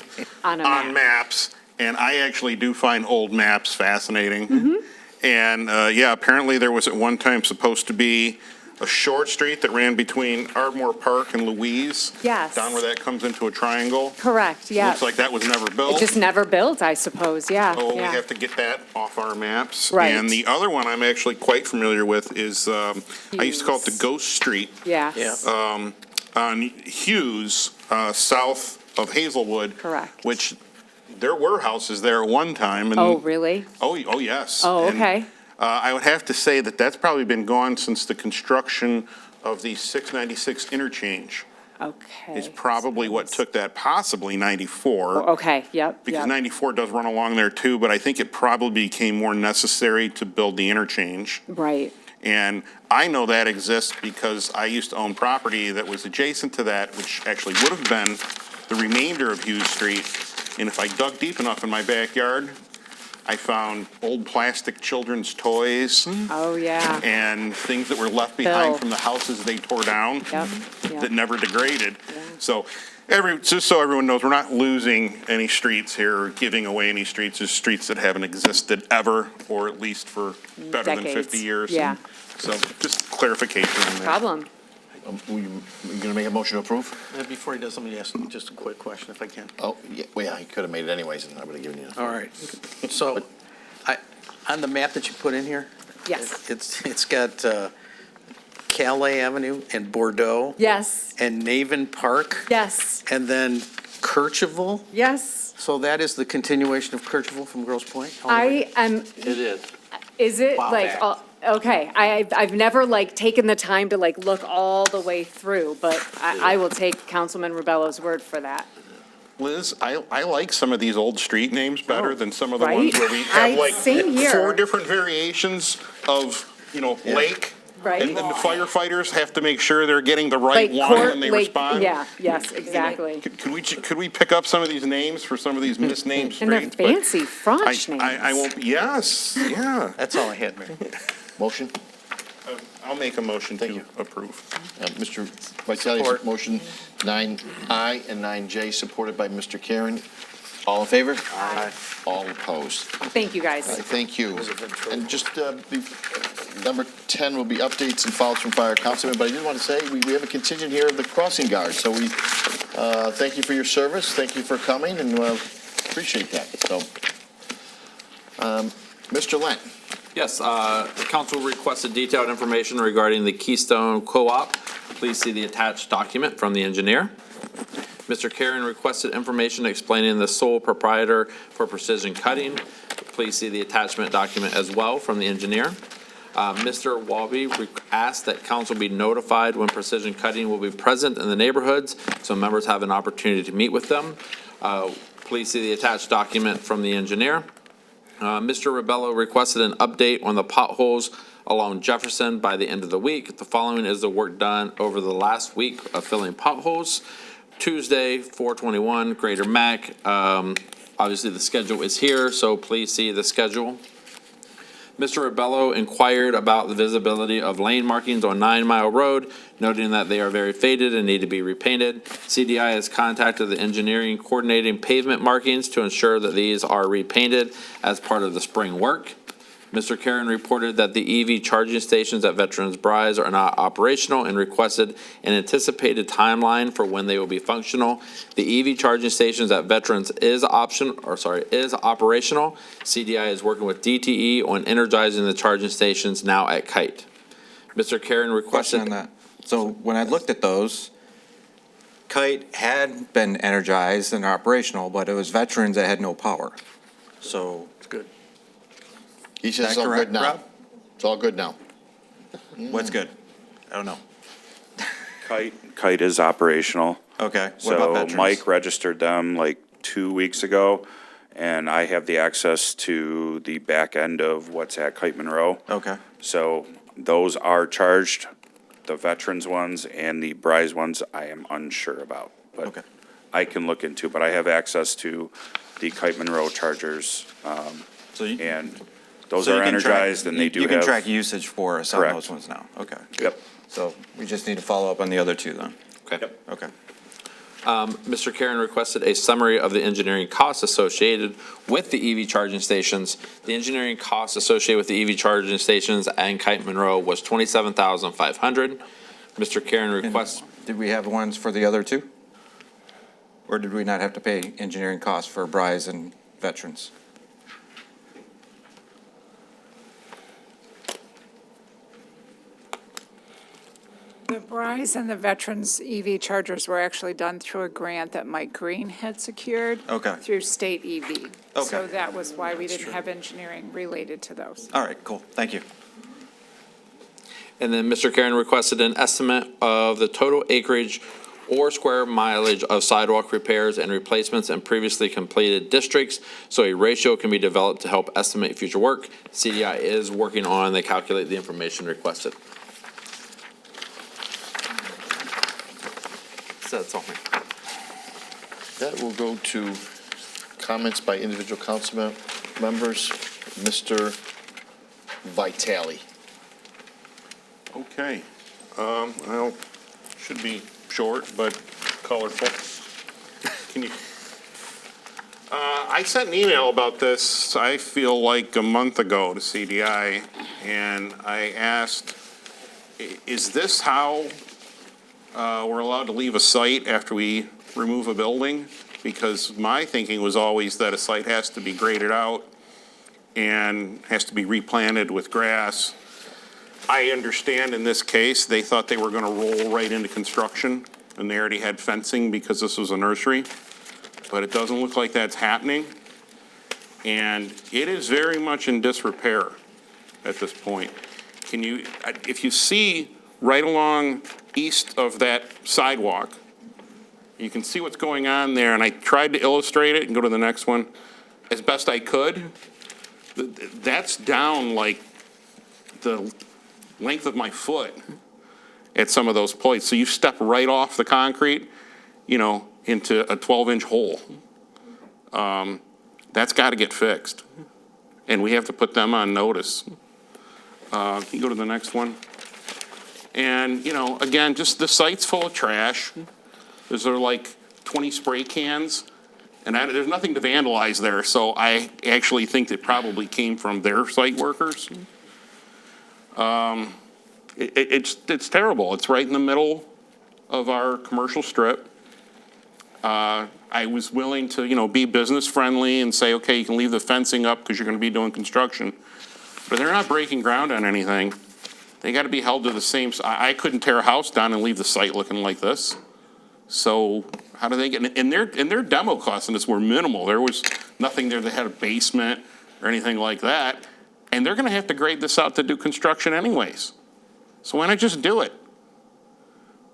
On on maps, and I actually do find old maps fascinating. Mm-hmm. And, yeah, apparently there was at one time supposed to be a short street that ran between Ardmore Park and Louise. Yes. Down where that comes into a triangle. Correct, yeah. Looks like that was never built. It just never built, I suppose, yeah. Oh, we yeah. have to get that off our maps. Right. And the other one I'm actually quite familiar with is, I used to call it the Ghost Street. Yes. On Hughes, south of Hazelwood. Correct. Which, there were houses there at one time. And Oh, really? Oh, yes. Oh, And, okay. I would have to say that that's probably been gone since the construction of the 696 interchange. Okay. Is probably what took that, possibly 94. Okay, yep, Because yep. 94 does run along there too, but I think it probably became more necessary to build the interchange. Right. And I know that exists because I used to own property that was adjacent to that, which actually would have been the remainder of Hughes Street. And if I dug deep enough in my backyard, I found old plastic children's toys. Oh, yeah. And things that were left behind Bill. from the houses they tore down. Yep, That never degraded. So just so everyone knows, we're not losing any streets here or giving away any streets. There's streets that haven't existed ever, or at least for better than 50 Decades. years. Yeah. So just clarification on that. Problem. You going to make a motion to approve? Before he does, let me ask just a quick question if I can. Oh, yeah, well, yeah, he could have made it anyways, and I would have given you. All right. So, on the map that you put in here, Yes. it's got Calais Avenue and Bordeaux. Yes. And Naven Park. Yes. And then Kirchville. Yes. So that is the continuation of Kirchville from Grosse Pointe? all the way? I am, It is. it Wow. like, okay, I've never like taken the time to like look all the way through, but I will take Councilman Rubello's word for that. Liz, I like some of these old street names better than some of the Right? ones where we have like Same here. 4 different variations of, lake. Right. And the firefighters have to make sure they're getting the right Like one court, when they like, respond. yeah, yes, exactly. Could we pick up some of these names for some of these misnamed streets? And they're But fancy French names. I won't, yes, yeah. That's all I had, Mayor. Motion? I'll make a motion to approve. Mr. Vitale's Support. motion, 9I and 9J, supported by Mr. Karen. All in favor? Aye. All opposed? Thank you, guys. All right, thank you. And just, number 10 will be updates and follows from fire councilman, but I did want to say, we have a contingent here of the crossing guard, so we thank you for your service, thank you for coming, and appreciate that, so. Mr. Lent. Yes, council requested detailed information regarding the Keystone Co-op. Please see the attached document from the engineer. Mr. Karen requested information explaining the sole proprietor for Precision Cutting. Please see the attachment document as well from the engineer. Mr. Walby asked that council be notified when Precision Cutting will be present in the neighborhoods, so members have an opportunity to meet with them. Please see the attached document from the engineer. Mr. Ribello requested an update on the potholes along Jefferson by the end of the week. The following is the work done over the last week of filling potholes. Tuesday, 4/21, Greater Mac. Obviously, the schedule is here, so please see the schedule. Mr. Ribello inquired about the visibility of lane markings on 9 Mile Road, noting that they are very faded and need to be repainted. CDI has contacted the engineering coordinating pavement markings to ensure that these are repainted as part of the spring work. Mr. Karen reported that the EV charging stations at Veterans Bryce are not operational and requested an anticipated timeline for when they will be functional. The EV charging stations at Veterans is operational. CDI is working with DTE on energizing the charging stations now at Kite. Mr. Karen requested. Question on that. So when I looked at those, Kite had been energized and operational, but it was Veterans that had no power. So. It's good. He says it's all good now. It's all good now. What's good? I don't know. Kite is operational. Okay. What about So Veterans? Mike registered them like 2 weeks ago, and I have the access to the back end of what's at Kite Monroe. Okay. So those are charged. The Veterans ones and the Bryce ones, I am unsure about. But Okay. I can look into, but I have access to the Kite Monroe chargers. And those So you are can track- energized and they do have. You can track usage for us on Correct. those ones now. Okay. Yep. So we just need to follow up on the other two then. Okay. Okay. Mr. Karen requested a summary of the engineering costs associated with the EV charging stations. The engineering costs associated with the EV charging stations and Kite Monroe was $27,500. Mr. Karen requests. Did we have ones for the other two? Or did we not have to pay engineering costs for Bryce and Veterans? The Bryce and the Veterans EV chargers were actually done through a grant that Mike Green had secured. Okay. Through state EV. Okay. So that was why we didn't have engineering related to those. All right, cool. Thank you. And then Mr. Karen requested an estimate of the total acreage or square mileage of sidewalk repairs and replacements in previously completed districts, so a ratio can be developed to help estimate future work. CDI is working on, they calculate the information requested. So that's all. That will go to comments by individual council members. Mr. Vitale. Okay. Well, should be short, but colorful. Can you? I sent an email about this, I feel like a month ago to CDI, and I asked, is this how we're allowed to leave a site after we remove a building? Because my thinking was always that a site has to be graded out and has to be replanted with grass. I understand in this case, they thought they were going to roll right into construction, and they already had fencing because this was a nursery. But it doesn't look like that's happening. And it is very much in disrepair at this point. Can you, if you see right along east of that sidewalk, you can see what's going on there, and I tried to illustrate it and go to the next one as best I could. That's down like the length of my foot at some of those points. So you step right off the concrete, you know, into a 12-inch hole. That's got to get fixed. And we have to put them on notice. Can you go to the next one? And, you know, again, just the site's full of trash. There's like 20 spray cans. And there's nothing to vandalize there, so I actually think it probably came from their site workers. It's terrible. It's right in the middle of our commercial strip. I was willing to, you know, be business friendly and say, okay, you can leave the fencing up because you're going to be doing construction. But they're not breaking ground on anything. They got to be held to the same. I couldn't tear a house down and leave the site looking like this. So how do they get? And their demo costs on this were minimal. There was nothing there that had a basement or anything like that. And they're going to have to grade this out to do construction anyways. So why not just do it?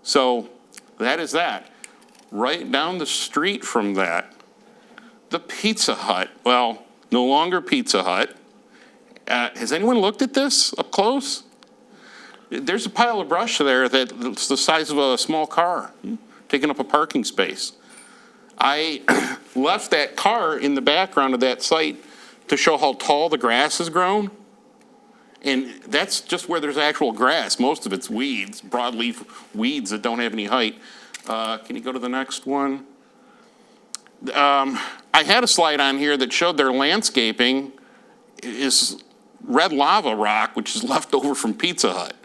So that is that. Right down the street from that, the Pizza Hut. Well, no longer Pizza Hut. Has anyone looked at this up close? There's a pile of brush there that's the size of a small car, taking up a parking space. I left that car in the background of that site to show how tall the grass has grown. And that's just where there's actual grass. Most of it's weeds, broadleaf weeds that don't have any height. Can you go to the next one? I had a slide on here that showed their landscaping is red lava rock, which is left over from Pizza Hut.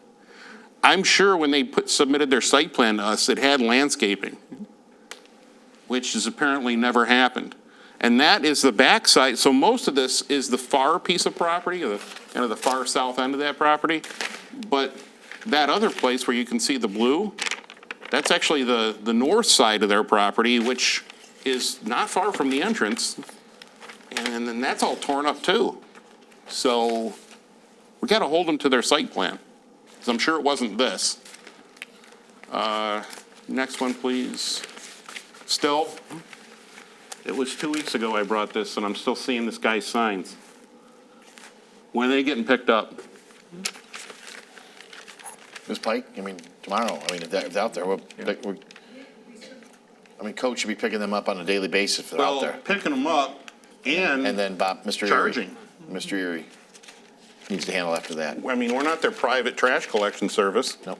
I'm sure when they submitted their site plan to us, it had landscaping, which has apparently never happened. And that is the backside, so most of this is the far piece of property, or the far south end of that property. But that other place where you can see the blue, that's actually the north side of their property, which is not far from the entrance. And then that's all torn up too. So we got to hold them to their site plan, because I'm sure it wasn't this. Next one, please. Still, it was 2 weeks ago I brought this, and I'm still seeing this guy's signs. When are they getting picked up? Ms. Pike, I mean, tomorrow, I mean, if they're out there, Coach should be picking them up on a daily basis if they're out there. Picking them up and then Mr. charging. Mr. Erie needs to handle after that. I mean, we're not their private trash collection service. Nope.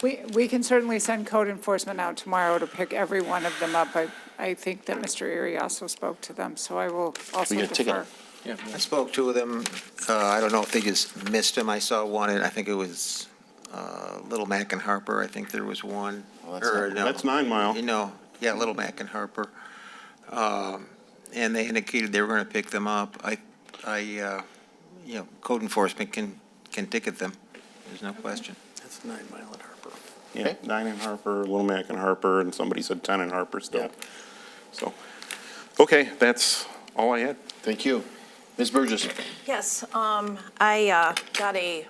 We can certainly send code enforcement out tomorrow to pick every one of them up. I think that Mr. Erie also spoke to them, so I will also defer. Yeah, I spoke to them. I don't know if they just missed them. I saw one, and I think it was Little Mac and Harper. I think there was one. That's 9 Mile. Yeah, Little Mac and Harper. And they indicated they were going to pick them up. Code enforcement can ticket them. There's no question. That's 9 Mile and Harper. Yeah, 9 in Harper, Little Mac and Harper, and somebody said 10 in Harper still. Yeah. So, okay, that's all I had. Thank you. Ms. Burgess. Yes, I got a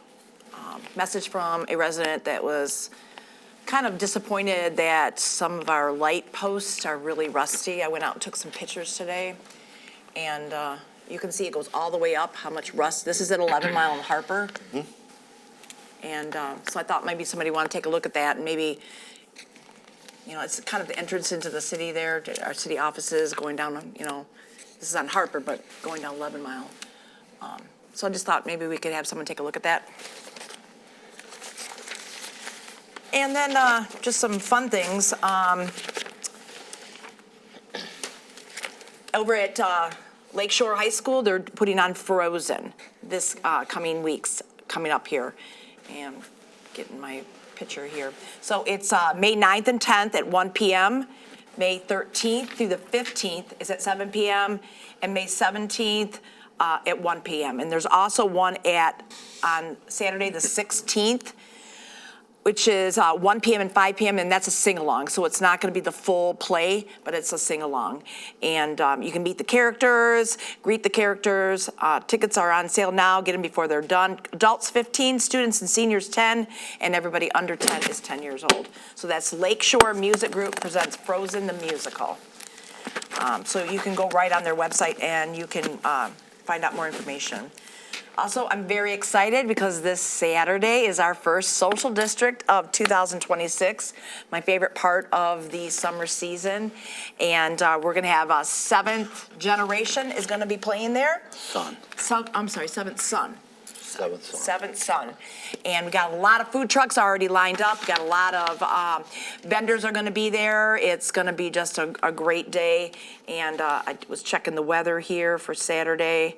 message from a resident that was kind of disappointed that some of our light posts are really rusty. I went out and took some pictures today, and you can see it goes all the way up, how much rust. This is at 11 Mile and Harper. Mm-hmm. And so I thought maybe somebody want to take a look at that, and maybe, it's kind of the entrance into the city there, to our city offices, going down, this is on Harper, but going down 11 Mile. So I just thought maybe we could have someone take a look at that. And then just some fun things. Over at Lakeshore High School, they're putting on Frozen this coming weeks, coming up here. And getting my picture here. So it's May 9th and 10th at 1 p.m. May 13th through the 15th is at 7 p.m. and May 17th at 1 p.m. And there's also one on Saturday the 16th, which is 1 p.m. and 5 p.m., and that's a sing-along. So it's not going to be the full play, but it's a sing-along. And you can meet the characters, greet the characters. Tickets are on sale now. Get them before they're done. Adults 15, students and seniors 10, and everybody under 10 is 10 years old. So that's Lakeshore Music Group presents Frozen the Musical. So you can go right on their website and you can find out more information. Also, I'm very excited because this Saturday is our first social district of 2026, my favorite part of the summer season. And we're going to have a seventh generation is going to be playing there. Seventh son. Seventh son. And we got a lot of food trucks already lined up. We got a lot of vendors are going to be there. It's going to be just a great day. And I was checking the weather here for Saturday.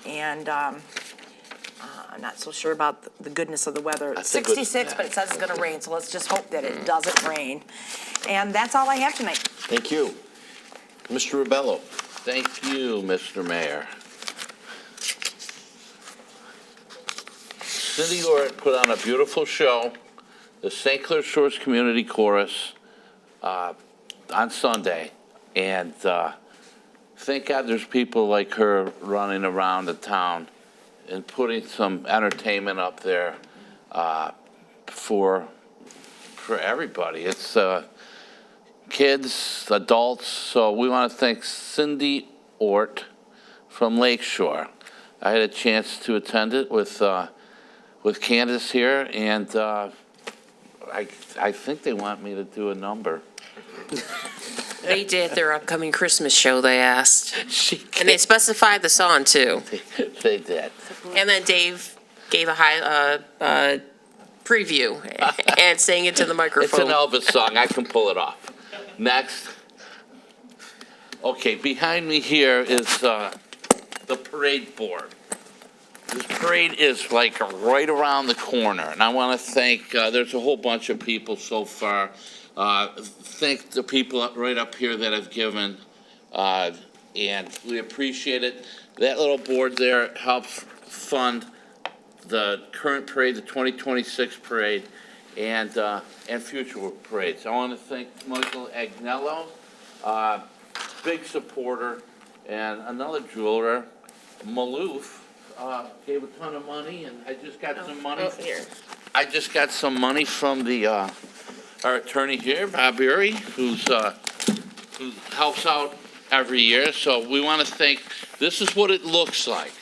And I'm not so sure about the goodness of the weather. It's 66, but it says it's going to rain, so let's just hope that it doesn't rain. And that's all I have tonight. Thank you. Mr. Ribello. Thank you, Mr. Mayor. Cindy Orrick put on a beautiful show, the St. Clair Shores Community Chorus, on Sunday. And thank God there's people like her running around the town and putting some entertainment up there for everybody. It's kids, adults. So we want to thank Cindy Ort from Lakeshore. I had a chance to attend it with Candace here, and I think they want me to do a number. They did their upcoming Christmas show, they asked. And they specified the song, too. They did. And then Dave gave a high preview and sang it to the microphone. It's an Elvis song. I can pull it off. Next. Okay, behind me here is the parade board. this parade is like right around the corner, and I want to thank, there's a whole bunch of people so far. Thank the people right up here that have given, and we appreciate it. That little board there helps fund the current parade, the 2026 parade, and future parades. I want to thank Michael Agnello, big supporter, and another jeweler, Maloof, gave a ton of money, and I just got some money. I just got some money from the our attorney here, Bob Berry, who helps out every year. So we want to thank. This is what it looks like.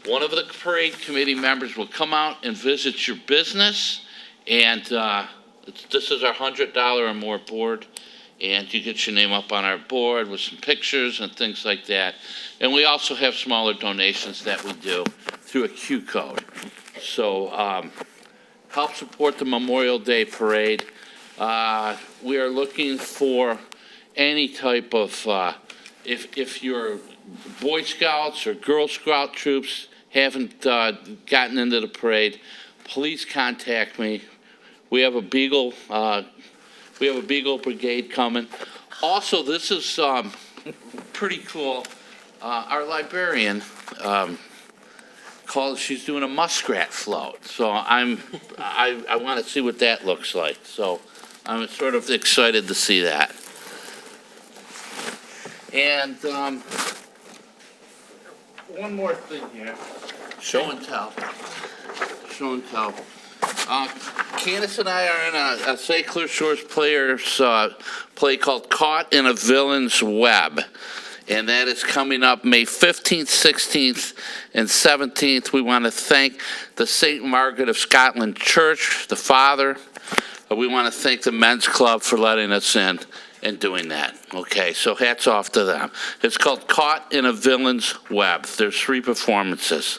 One of the parade committee members will come out and visit your business, and this is our $100 or more board, and you get your name up on our board with some pictures and things like that. And we also have smaller donations that we do through a Q code. So help support the Memorial Day parade. We are looking for any type of, if you're Boy Scouts or Girl Scout troops haven't gotten into the parade, please contact me. We have a Beagle Brigade coming. Also, this is pretty cool. Our librarian she's doing a muskrat float. So I want to see what that looks like. So I'm sort of excited to see that. And one more thing here. Show and tell. Show and tell. Candace and I are in a St. Clair Shores players play called Caught in a Villain's Web. And that is coming up May 15th, 16th, and 17th. We want to thank the St. Margaret of Scotland Church, the Father. We want to thank the Men's Club for letting us in and doing that. Okay, so hats off to them. It's called Caught in a Villain's Web. There's 3 performances.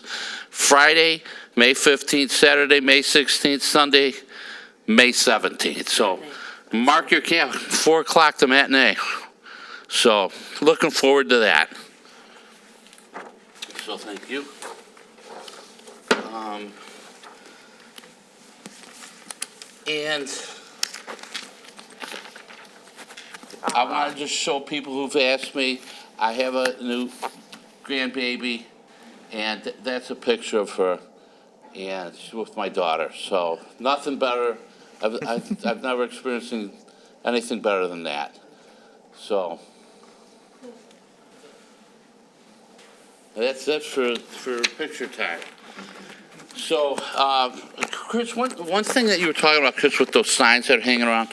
Friday, May 15th, Saturday, May 16th, Sunday, May 17th. So mark your calendar, 4 o'clock the matinee. So looking forward to that. So thank you. And I want to just show people who've asked me, I have a new grandbaby, and that's a picture of her, and she's with my daughter. So nothing better. I've never experienced anything better than that. So that's for picture time. So, Chris, one thing that you were talking about, Chris, with those signs that are hanging around,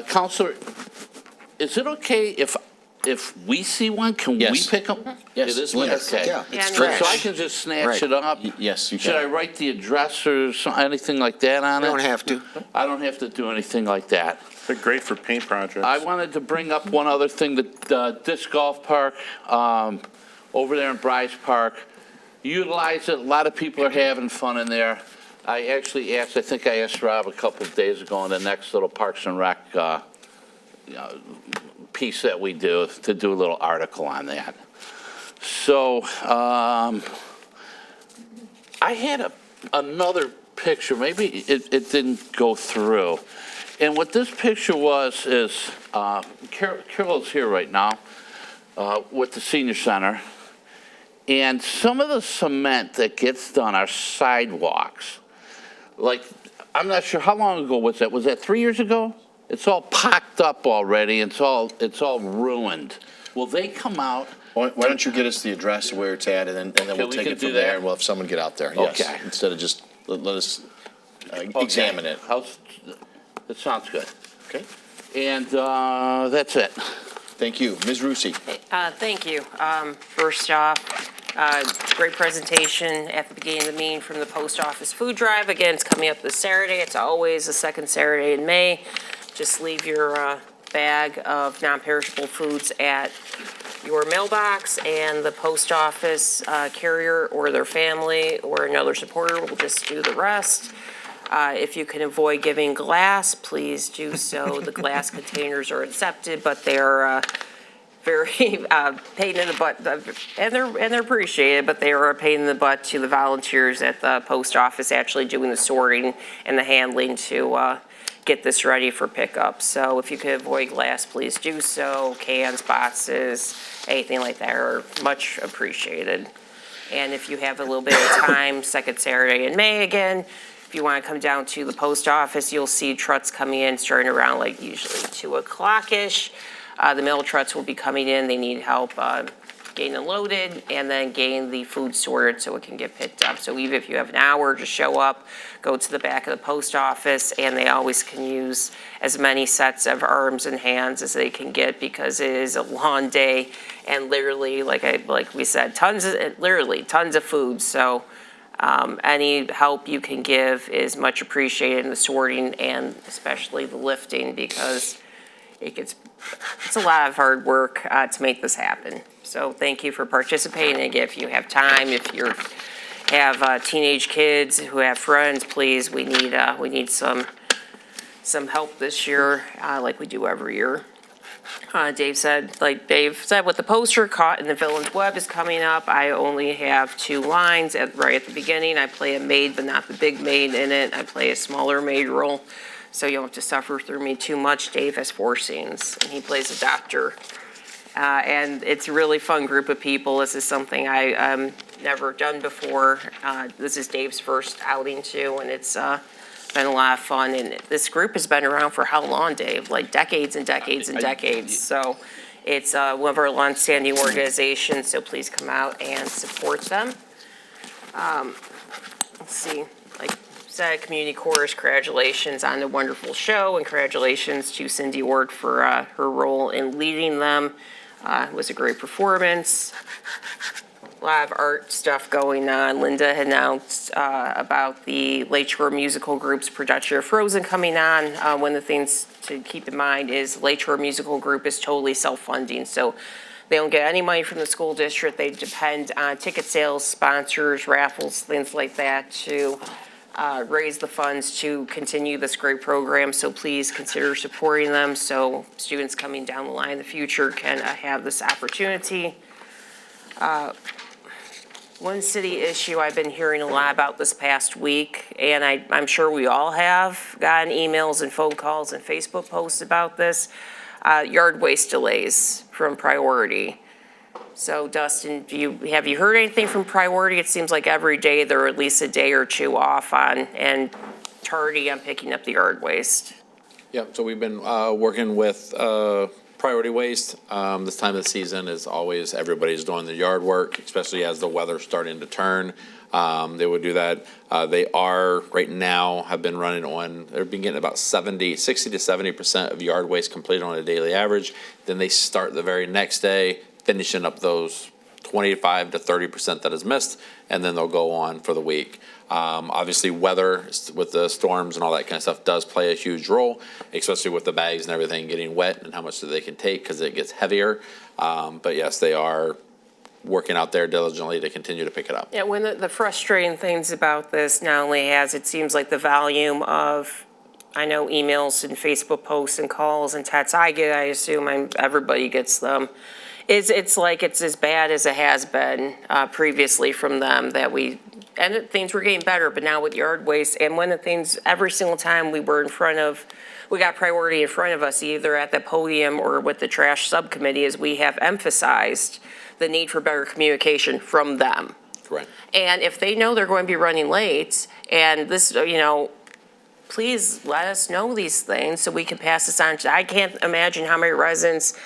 Counselor, is it okay if we see one, can we pick them? Yes. It is Yes. okay. Yeah, it's So trash. I can just snatch it up? Yes, you Should can. I write the address or anything like that on it? You don't have to. I don't have to do anything like that. They're great for paint projects. I wanted to bring up one other thing, the disc golf park over there in Bryce Park. Utilize it. A lot of people are having fun in there. I actually asked, I think I asked Rob a couple of days ago in the next little Parks and Rec piece that we do to do a little article on that. So I had another picture. Maybe it didn't go through. And what this picture was is Carol's here right now with the senior center. And some of the cement that gets done are sidewalks. Like, I'm not sure, how long ago was that? Was that 3 years ago? It's all packed up already, it's all ruined. Will they come out? Why don't you get us the address where it's at, and then we'll we take can it do from that? there, and we'll have someone get out there, yes. Okay. Instead of just, let us examine it. That sounds good. Okay. And that's it. Thank you. Ms. Rusi. Thank you. First off, great presentation at the beginning of the meeting from the post office food drive. Again, it's coming up this Saturday. It's always the second Saturday in May. Just leave your bag of non-perishable foods at your mailbox, and the post office carrier or their family or another supporter will just do the rest. If you can avoid giving glass, please do so. The glass containers are accepted, but they're very pain in the butt, and they're appreciated, but they are a pain in the butt to the volunteers at the post office actually doing the sorting and the handling to get this ready for pickup. So if you could avoid glass, please do so. Cans, boxes, anything like that are much appreciated. And if you have a little bit of time, second Saturday in May again, if you want to come down to the post office, you'll see trucks coming in starting around like usually 2 o'clock-ish. The mail trucks will be coming in. They need help getting it loaded and then getting the food sorted so it can get picked up. So even if you have an hour, just show up, go to the back of the post office, and they always can use as many sets of arms and hands as they can get because it is a long day and literally, like we said, tons of food. So any help you can give is much appreciated in the sorting and especially the lifting because it's a lot of hard work to make this happen. So thank you for participating. Again, if you have time, if you have teenage kids who have friends, please, we need some help this year, like we do every year. Dave said with the poster, Caught in the Villain's Web is coming up. I only have 2 lines right at the beginning. I play a maid, but not the big maid in it. I play a smaller maid role. So you don't have to suffer through me too much. Dave has 4 scenes, and he plays a doctor. And it's a really fun group of people. This is something I never done before. This is Dave's first outing, too, and it's been a lot of fun. And this group has been around for how long, Dave? Like decades and decades and decades. So it's one of our long-standing organizations, so please come out and support them. Let's see. Community Chorus, congratulations on the wonderful show, and congratulations to Cindy Ward for her role in leading them. It was a great performance. A lot of art stuff going on. Linda had announced about the Lake Shore Musical Group's production of Frozen coming on. One of the things to keep in mind is Lake Shore Musical Group is totally self-funding, so they don't get any money from the school district. They depend on ticket sales, sponsors, raffles, things like that to raise the funds to continue this great program, so please consider supporting them so students coming down the line in the future can have this opportunity. One city issue I've been hearing a lot about this past week, and I'm sure we all have gotten emails and phone calls and Facebook posts about this, yard waste delays from Priority. So Dustin, have you heard anything from Priority? It seems like every day they're at least a day or 2 off on and tardy on picking up the yard waste. Yep, so we've been working with Priority Waste. This time of the season is always everybody's doing the yard work, especially as the weather's starting to turn. They would do that. They are right now have been running on, they've been getting about 60 to 70% of yard waste completed on a daily average. Then they start the very next day, finishing up those 25 to 30% that is missed, and then they'll go on for the week. Obviously, weather with the storms and all that kind of stuff does play a huge role, especially with the bags and everything getting wet and how much they can take because it gets heavier. But yes, they are working out there diligently to continue to pick it up. Yeah, one of the frustrating things about this, not only has it seems like the volume of, I know, emails and Facebook posts and calls and texts I get, I assume everybody gets them, it's like it's as bad as it has been previously from them and things were getting better, but now with yard waste, and one of the things, every single time we got Priority in front of us, either at the podium or with the trash subcommittee, is we have emphasized the need for better communication from them. Right. And if they know they're going to be running late, and this, please let us know these things so we can pass this on. I can't imagine how many residents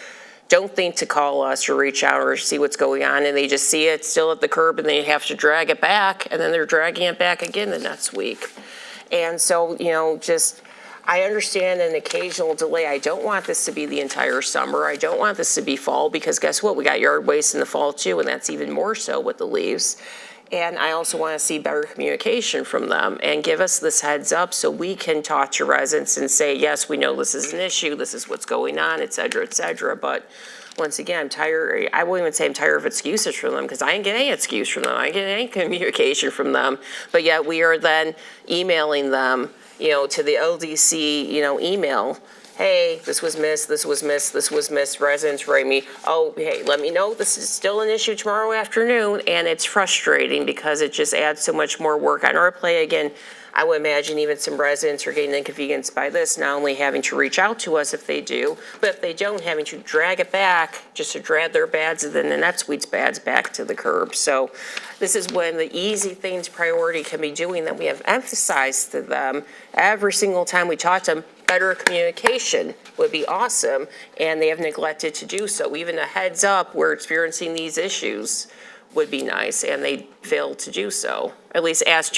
don't think to call us or reach out or see what's going on, and they just see it still at the curb and they have to drag it back, and then they're dragging it back again the next week. And so, I understand an occasional delay. I don't want this to be the entire summer. I don't want this to be fall, because guess what? We got yard waste in the fall too, and that's even more so with the leaves. And I also want to see better communication from them and give us this heads up so we can talk to residents and say, yes, we know this is an issue, this is what's going on, et cetera, et cetera. But once again, I'm tired. I won't even say I'm tired of excuses from them, because I didn't get any excuse from them. I didn't get any communication from them. But yet we are then emailing them, to the LDC, email hey, this was missed, this was missed, this was missed, residents write me, oh, hey, let me know this is still an issue tomorrow afternoon, and it's frustrating because it just adds so much more work on our plate. Again, I would imagine even some residents are getting inconvenienced by this, not only having to reach out to us if they do, but if they don't, having to drag it back, just to drag their bads and then the NetSuite's bads back to the curb. So this is when the easy things priority can be doing that we have emphasized to them every single time we talk to them. Better communication would be awesome, and they have neglected to do so. Even a heads up, we're experiencing these issues would be nice, and they failed to do so. At least as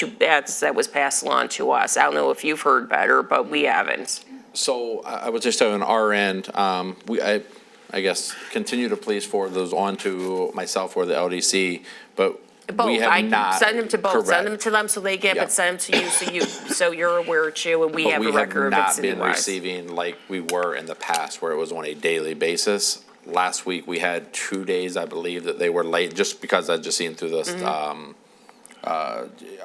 that was passed along to us. I don't know if you've heard better, but we haven't. So I would just say on our end, I guess, continue to please forward those on to myself or the LDC, but Both. we have not. Send them to both. Correct. Send them to them so they get, Yep. but send them to you so you're aware too, and we have a record of it not been citywide. receiving like we were in the past, where it was on a daily basis. Last week, we had 2 days, I believe, that they were late, just because I've just seen through this,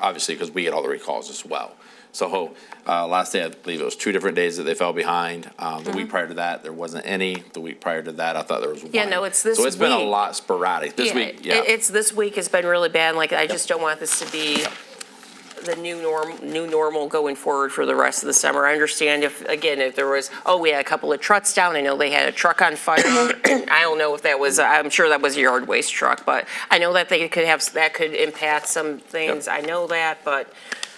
obviously, because we get all the recalls as well. So last day, I believe it was 2 different days that they fell behind. The week prior to that, there wasn't any. The week prior to that, I thought there was one. Yeah, no, it's this So it's been a week. lot sporadic. This week, yeah. It's this week has been really bad. Like, I just don't want this to be the new normal going forward for the rest of the summer. I understand if there was, we had a couple of trucks down. I know they had a truck on fire. I don't know if that was, I'm sure that was a yard waste truck, but I know that that could impact some things. I know that, but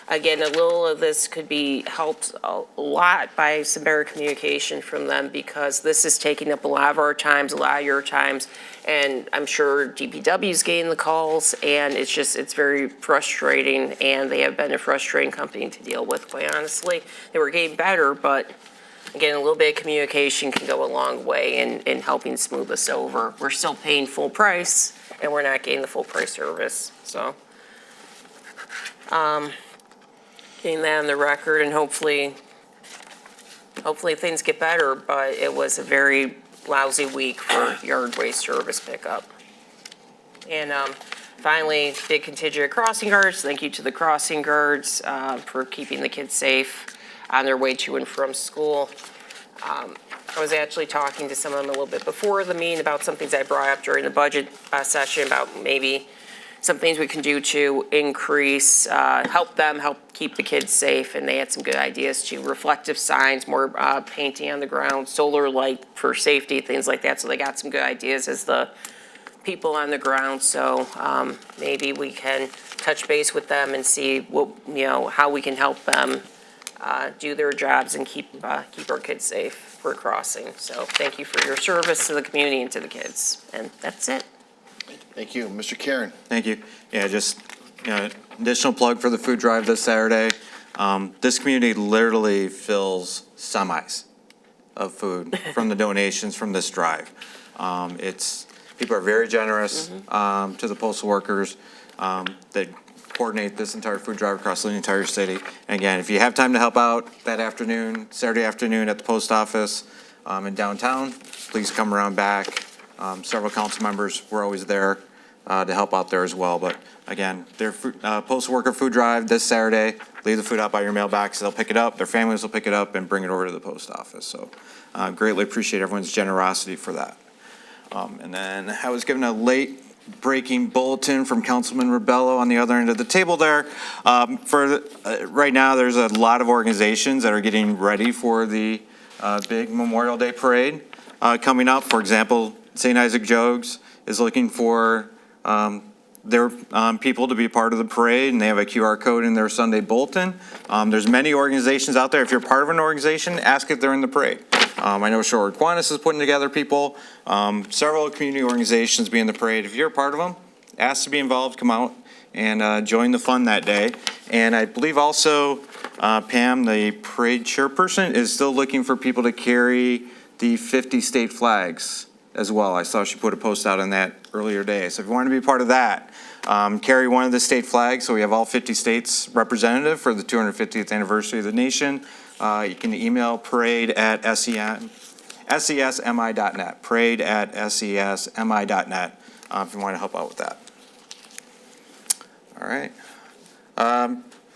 again, a little of this could be helped a lot by some better communication from them, because this is taking up a lot of our times, a lot of your times. And I'm sure DPW's getting the calls, and it's very frustrating, and they have been a frustrating company to deal with, quite honestly. They were getting better, but again, a little bit of communication can go a long way in helping smooth this over. We're still paying full price, and we're not getting the full price service, so. Getting that on the record, and hopefully things get better, but it was a very lousy week for yard waste service pickup. And finally, big contingent of crossing guards. Thank you to the crossing guards for keeping the kids safe on their way to and from school. I was actually talking to some of them a little bit before the meeting about some things I brought up during the budget session about maybe some things we can do to increase, help keep the kids safe, and they had some good ideas too. Reflective signs, more painting on the ground, solar light for safety, things like that. So they got some good ideas as the people on the ground. So maybe we can touch base with them and see what, how we can help them do their jobs and keep our kids safe for crossing. So thank you for your service to the community and to the kids. And that's it. Thank you. Mr. Karen. Thank you. Yeah, just, additional plug for the food drive this Saturday. This community literally fills semis of food from the donations from this drive. People are very generous to the postal workers that coordinate this entire food drive across the entire city. And again, if you have time to help out that afternoon, Saturday afternoon at the post office in downtown, please come around back. Several council members were always there to help out there as well. But again, their postal worker food drive this Saturday. Leave the food out by your mailbox. They'll pick it up. Their families will pick it up and bring it over to the post office. So greatly appreciate everyone's generosity for that. And then I was given a late breaking bulletin from Councilman Rebello on the other end of the table there. Right now, there's a lot of organizations that are getting ready for the big Memorial Day parade coming up. For example, St. Isaac Jogues is looking for their people to be part of the parade, and they have a QR code in their Sunday bulletin. There's many organizations out there. If you're part of an organization, ask if they're in the parade. I know Shore Aquinas is putting together people. Several community organizations be in the parade. If you're a part of them, ask to be involved, come out and join the fun that day. And I believe also Pam, the parade chairperson, is still looking for people to carry the 50 state flags as well. I saw she put a post out on that earlier today. So if you want to be part of that, carry one of the state flags. So we have all 50 states representative for the 250th anniversary of the nation. You can email parade@sesmi.net, parade@sesmi.net if you want to help out with that. All right.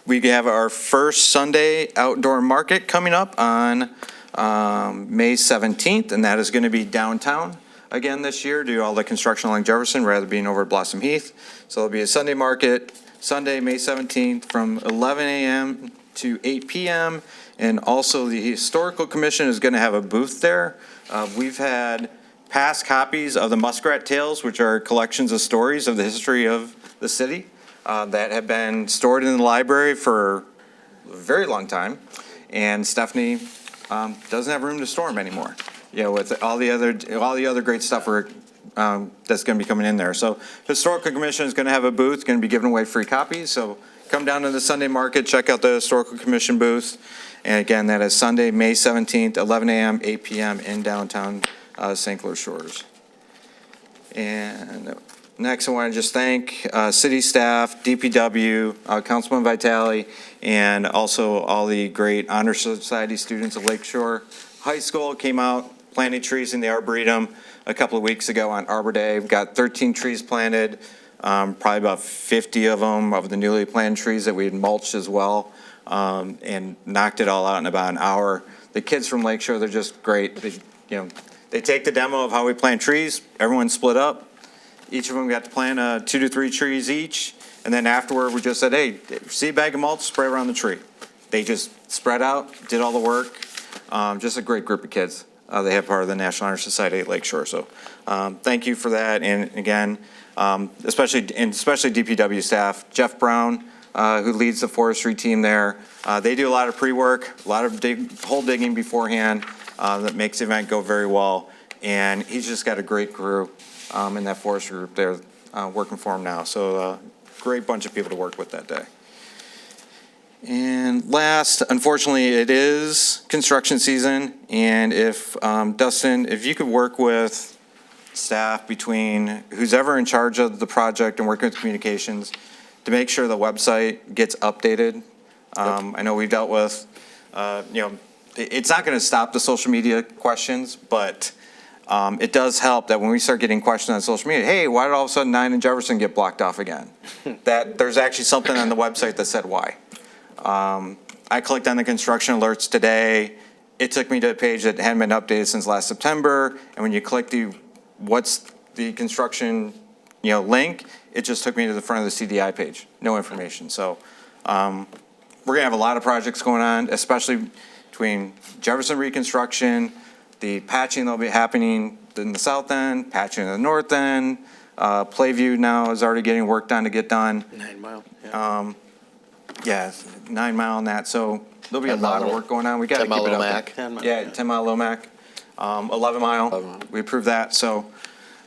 We have our first Sunday outdoor market coming up on May 17th, and that is going to be downtown again this year, do all the construction along Jefferson rather than being over at Blossom Heath. So it'll be a Sunday market, Sunday, May 17th, from 11 a.m. to 8 p.m. And also the Historical Commission is going to have a booth there. We've had past copies of the Muskrat Tales, which are collections of stories of the history of the city that have been stored in the library for a very long time. And Stephanie doesn't have room to store them anymore. You know, with all the other great stuff that's going to be coming in there. So Historical Commission is going to have a booth, going to be giving away free copies. So come down to the Sunday market, check out the Historical Commission booth. And again, that is Sunday, May 17th, 11 a.m., 8 p.m. in downtown St. Clair Shores. And next, I want to just thank city staff, DPW, Councilman Vitale, and also all the great Honor Society students of Lakeshore High School came out planting trees in the Arboretum a couple of weeks ago on Arbor Day. We've got 13 trees planted, probably about 50 of them of the newly planted trees that we had mulched as well, and knocked it all out in about an hour. The kids from Lakeshore, they're just great. They take the demo of how we plant trees. Everyone split up. Each of them got to plant 2 to 3 trees each. And then afterward, we just said, hey, see a bag of mulch, spray around the tree. They just spread out, did all the work. Just a great group of kids. They have part of the National Honor Society at Lakeshore. So thank you for that. And again, especially DPW staff, Jeff Brown, who leads the forestry team there. They do a lot of pre-work, a lot of hole digging beforehand that makes the event go very well. And he's just got a great crew in that forestry group there working for him now. So great bunch of people to work with that day. And last, unfortunately, it is construction season. And if, Dustin, if you could work with staff between who's ever in charge of the project and working with communications to make sure the website gets updated. I know we've dealt with, it's not going to stop the social media questions, but it does help that when we start getting questions on social media, hey, why did all of a sudden 9 and Jefferson get blocked off again? That there's actually something on the website that said why. I clicked on the construction alerts today. It took me to a page that hadn't been updated since last September. And when you click what's the construction, link, it just took me to the front of the CDI page. No information. So we're gonna have a lot of projects going on, especially between Jefferson reconstruction, the patching that'll be happening in the south end, patching in the north end. Playview now is already getting work done to get done. 9 Mile. Yeah, 9 Mile and that. So there'll be a lot of work going on. We got to keep it up. 10 Mile. Yeah, 10 Mile Lomac, 11 Mile. We approved that. So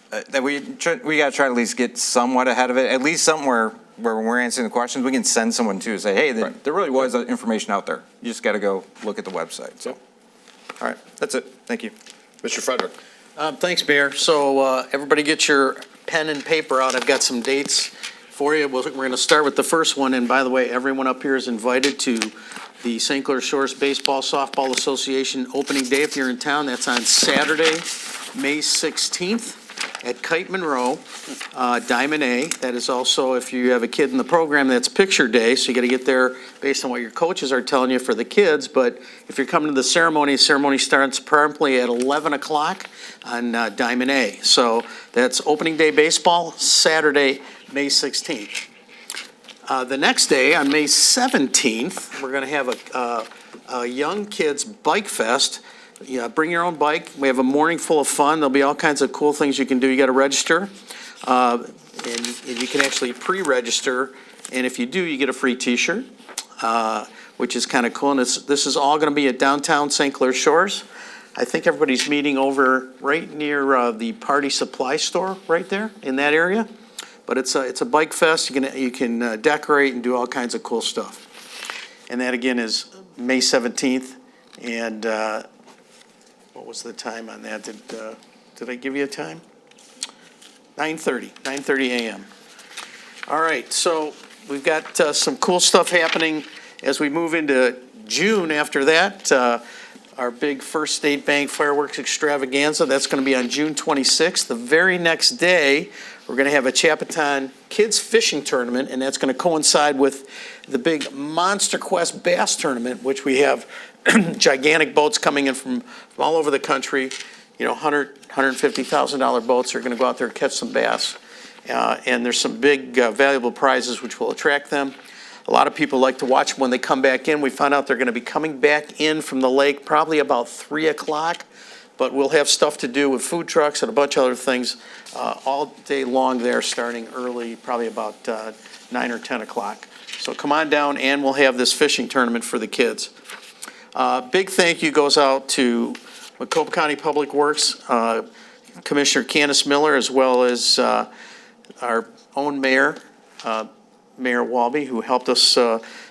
that we got to try to at least get somewhat ahead of it. At least somewhere where when we're answering the questions, we can send someone to say, hey, there really was information out there. You just got to go look at the website. So, all right, that's it. Thank you. Mr. Frederick. Thanks, Mayor. So everybody get your pen and paper out. I've got some dates for you. We're going to start with the first one. And by the way, everyone up here is invited to the St. Clair Shores Baseball Softball Association opening day if you're in town. That's on Saturday, May 16th at Kite Monroe, Diamond A. That is also, if you have a kid in the program, that's picture day. So you got to get there based on what your coaches are telling you for the kids. But if you're coming to the ceremony starts promptly at 11 o'clock on Diamond A. So that's opening day baseball, Saturday, May 16th. The next day, on May 17th, we're going to have a young kids bike fest. Yeah, bring your own bike. We have a morning full of fun. There'll be all kinds of cool things you can do. You got to register, and you can actually pre-register. And if you do, you get a free T-shirt, which is kind of cool. And this is all going to be at downtown St. Clair Shores. I think everybody's meeting over right near the Party Supply Store, right there in that area. But it's a bike fest. You can decorate and do all kinds of cool stuff. And that again is May 17th. And what was the time on that? Did I give you a time? 9:30 a.m. All right, so we've got some cool stuff happening as we move into June after that. Our big First State Bank fireworks extravaganza, that's going to be on June 26th. The very next day, we're going to have a Chapaton Kids Fishing Tournament, and that's going to coincide with the big Monster Quest Bass Tournament, which we have gigantic boats coming in from all over the country. You know, $150,000 boats are going to go out there and catch some bass. And there's some big valuable prizes which will attract them. A lot of people like to watch them when they come back in. We found out they're going to be coming back in from the lake probably about 3 o'clock, but we'll have stuff to do with food trucks and a bunch of other things all day long there, starting early, probably about 9 or 10 o'clock. So come on down, and we'll have this fishing tournament for the kids. Big thank you goes out to Macomb County Public Works, Commissioner Candace Miller, as well as our own mayor, Mayor Walby, who helped us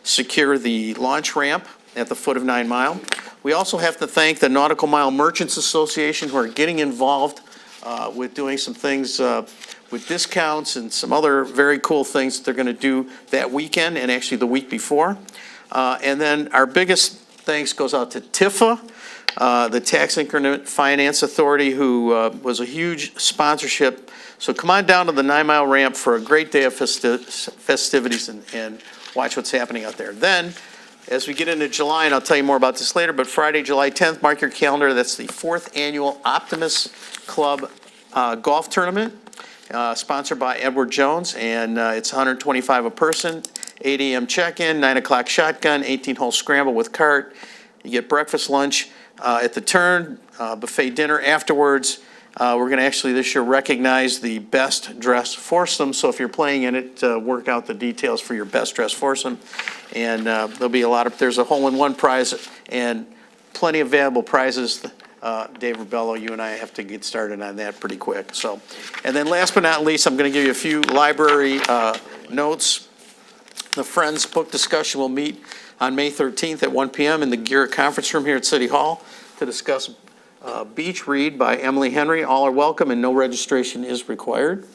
secure the launch ramp at the foot of 9 Mile. We also have to thank the Nautical Mile Merchants Association, who are getting involved with doing some things with discounts and some other very cool things that they're going to do that weekend and actually the week before. And then our biggest thanks goes out to TIFA, the Tax Increment Finance Authority, who was a huge sponsorship. So come on down to the 9 Mile ramp for a great day of festivities and watch what's happening out there. Then, as we get into July, and I'll tell you more about this later, but Friday, July 10th, mark your calendar, that's the 4th Annual Optimus Club Golf Tournament, sponsored by Edward Jones, and it's 125 a person, 8 a.m. check-in, 9 o'clock shotgun, 18-hole scramble with cart. You get breakfast, lunch at the turn, buffet dinner afterwards. We're going to actually this year recognize the best dressed foursome. So if you're playing in it, work out the details for your best dressed foursome. And there'll be there's a hole-in-one prize and plenty of available prizes. Dave Rubello, you and I have to get started on that pretty quick. So, and then last but not least, I'm going to give you a few library notes. The Friends Book Discussion will meet on May 13th at 1 p.m. in the Gear Conference Room here at City Hall to discuss Beach Read by Emily Henry. All are welcome and no registration is required.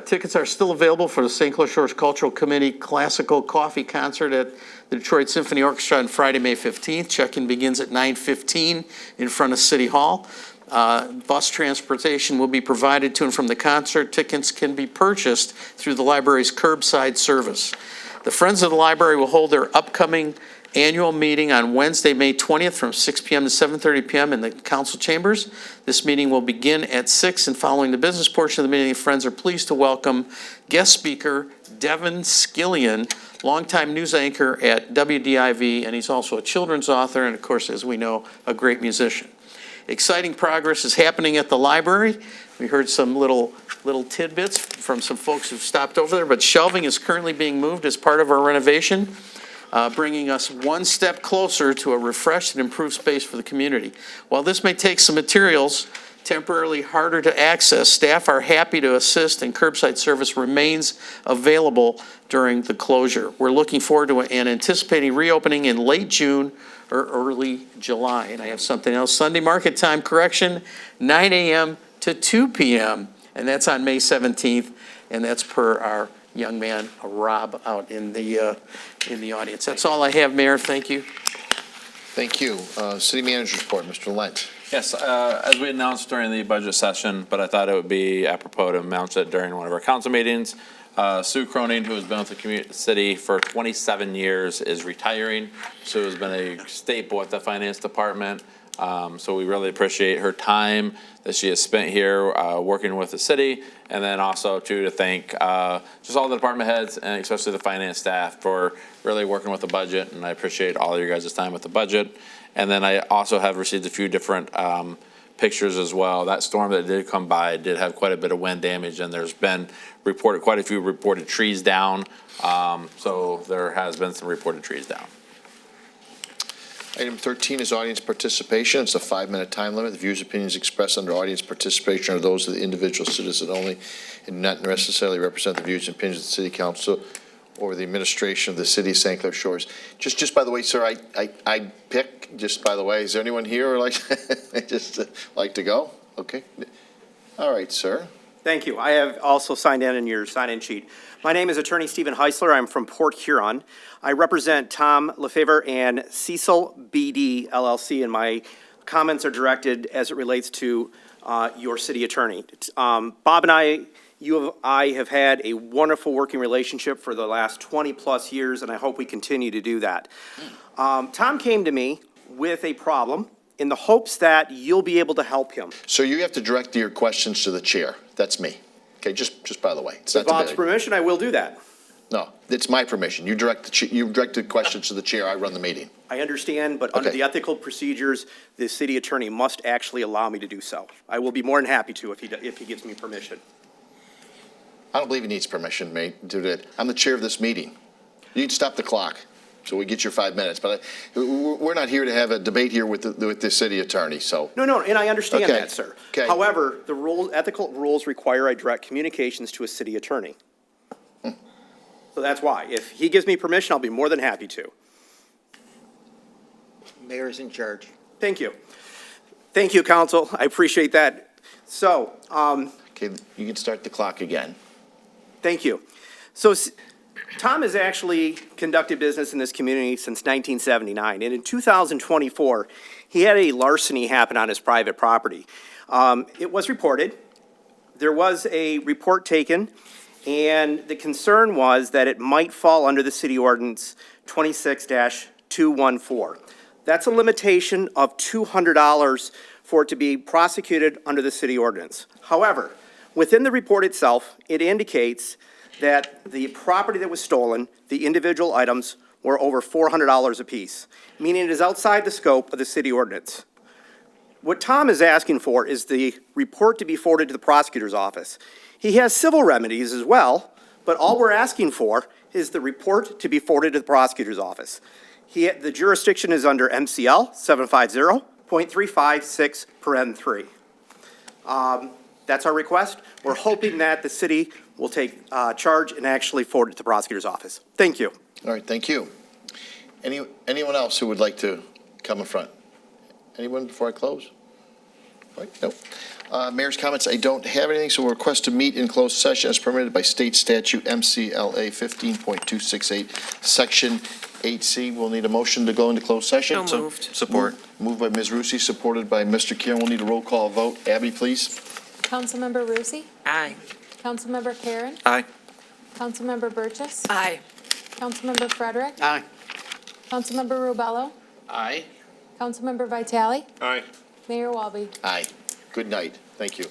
Tickets are still available for the St. Clair Shores Cultural Committee Classical Coffee Concert at the Detroit Symphony Orchestra on Friday, May 15th. Check-in begins at 9:15 in front of City Hall. Bus transportation will be provided to and from the concert. Tickets can be purchased through the library's curbside service. The Friends of the Library will hold their upcoming annual meeting on Wednesday, May 20th from 6 p.m. to 7:30 p.m. in the council chambers. This meeting will begin at 6, and following the business portion of the meeting, the Friends are pleased to welcome guest speaker Devin Skillian, longtime news anchor at WDIV, and he's also a children's author and, of course, as we know, a great musician. Exciting progress is happening at the library. We heard some little tidbits from some folks who've stopped over there, but shelving is currently being moved as part of our renovation, bringing us one step closer to a refreshed and improved space for the community. While this may take some materials temporarily harder to access, staff are happy to assist, and curbside service remains available during the closure. We're looking forward to and anticipating reopening in late June or early July. And I have something else. Sunday market time correction, 9 a.m. to 2 p.m., and that's on May 17th, and that's per our young man, Rob, out in the audience. That's all I have, Mayor. Thank you. Thank you. City Manager's report, Mr. Lent. Yes, as we announced during the budget session, but I thought it would be apropos to announce it during one of our council meetings. Sue Cronin, who has been with the city for 27 years, is retiring. Sue has been a staple at the finance department. So we really appreciate her time that she has spent here working with the city, and then also to thank just all the department heads and especially the finance staff for really working with the budget, and I appreciate all of your guys' time with the budget. And then I also have received a few different pictures as well. That storm that did come by did have quite a bit of wind damage, and there's been quite a few reported trees down. So there has been some reported trees down. Item 13 is audience participation. It's a 5-minute time limit. The views, opinions expressed under audience participation are those of the individual citizen only and not necessarily represent the views and opinions of the City Council or the administration of the City of St. Clair Shores. Just by the way, sir, I pick, just by the way, is there anyone here who would like to go? Okay. All right, sir. Thank you. I have also signed in your sign-in sheet. My name is Attorney Stephen Heisler. I'm from Port Huron. I represent Tom Lefevre and Cecil BD LLC, and my comments are directed as it relates to your city attorney. Bob and I I have had a wonderful working relationship for the last 20-plus years, and I hope we continue to do that. Tom came to me with a problem in the hopes that you'll be able to help him. So you have to direct your questions to the chair. That's me. Okay, just by the way. It's not With to Bob's be- permission, I will do that. No, it's my permission. You direct the questions to the chair. I run the meeting. I understand, but under Okay. the ethical procedures, the city attorney must actually allow me to do so. I will be more than happy to if he gives me permission. I don't believe he needs permission, mate, to do it. I'm the chair of this meeting. You need to stop the clock, so we get your 5 minutes. But we're not here to have a debate here with the city attorney, so. No, and I understand Okay, that, sir. okay. However, the rules, ethical rules require I direct communications to a city attorney. So that's why. If he gives me permission, I'll be more than happy to. Mayor's in charge. Thank you. Thank you, council. I appreciate that. So, Okay, you can start the clock again. thank you. So Tom has actually conducted business in this community since 1979, and in 2024, he had a larceny happen on his private property. It was reported. There was a report taken, and the concern was that it might fall under the city ordinance 26-214. That's a limitation of $200 for it to be prosecuted under the city ordinance. However, within the report itself, it indicates that the property that was stolen, the individual items, were over $400 apiece, meaning it is outside the scope of the city ordinance. What Tom is asking for is the report to be forwarded to the prosecutor's office. He has civil remedies as well, but all we're asking for is the report to be forwarded to the prosecutor's office. The jurisdiction is under MCL 750.356(3). That's our request. We're hoping that the city will take charge and actually forward it to the prosecutor's office. Thank you. All right, thank you. Anyone else who would like to come in front? Anyone before I close? All right, nope. Mayor's comments, I don't have anything, so we'll request to meet in closed session as permitted by state statute MCLA 15.268, Section 8C. We'll need a motion to go into closed session. So moved. Support. Moved by Ms. Rusi, supported by Mr. Karen. We'll need a roll call vote. Abby, please. Councilmember Rusi? Aye. Councilmember Karen? Aye. Councilmember Burgess? Aye. Councilmember Frederick? Aye. Councilmember Rubello? Aye. Councilmember Vitale? Aye. Mayor Walby? Aye. Good night. Thank you.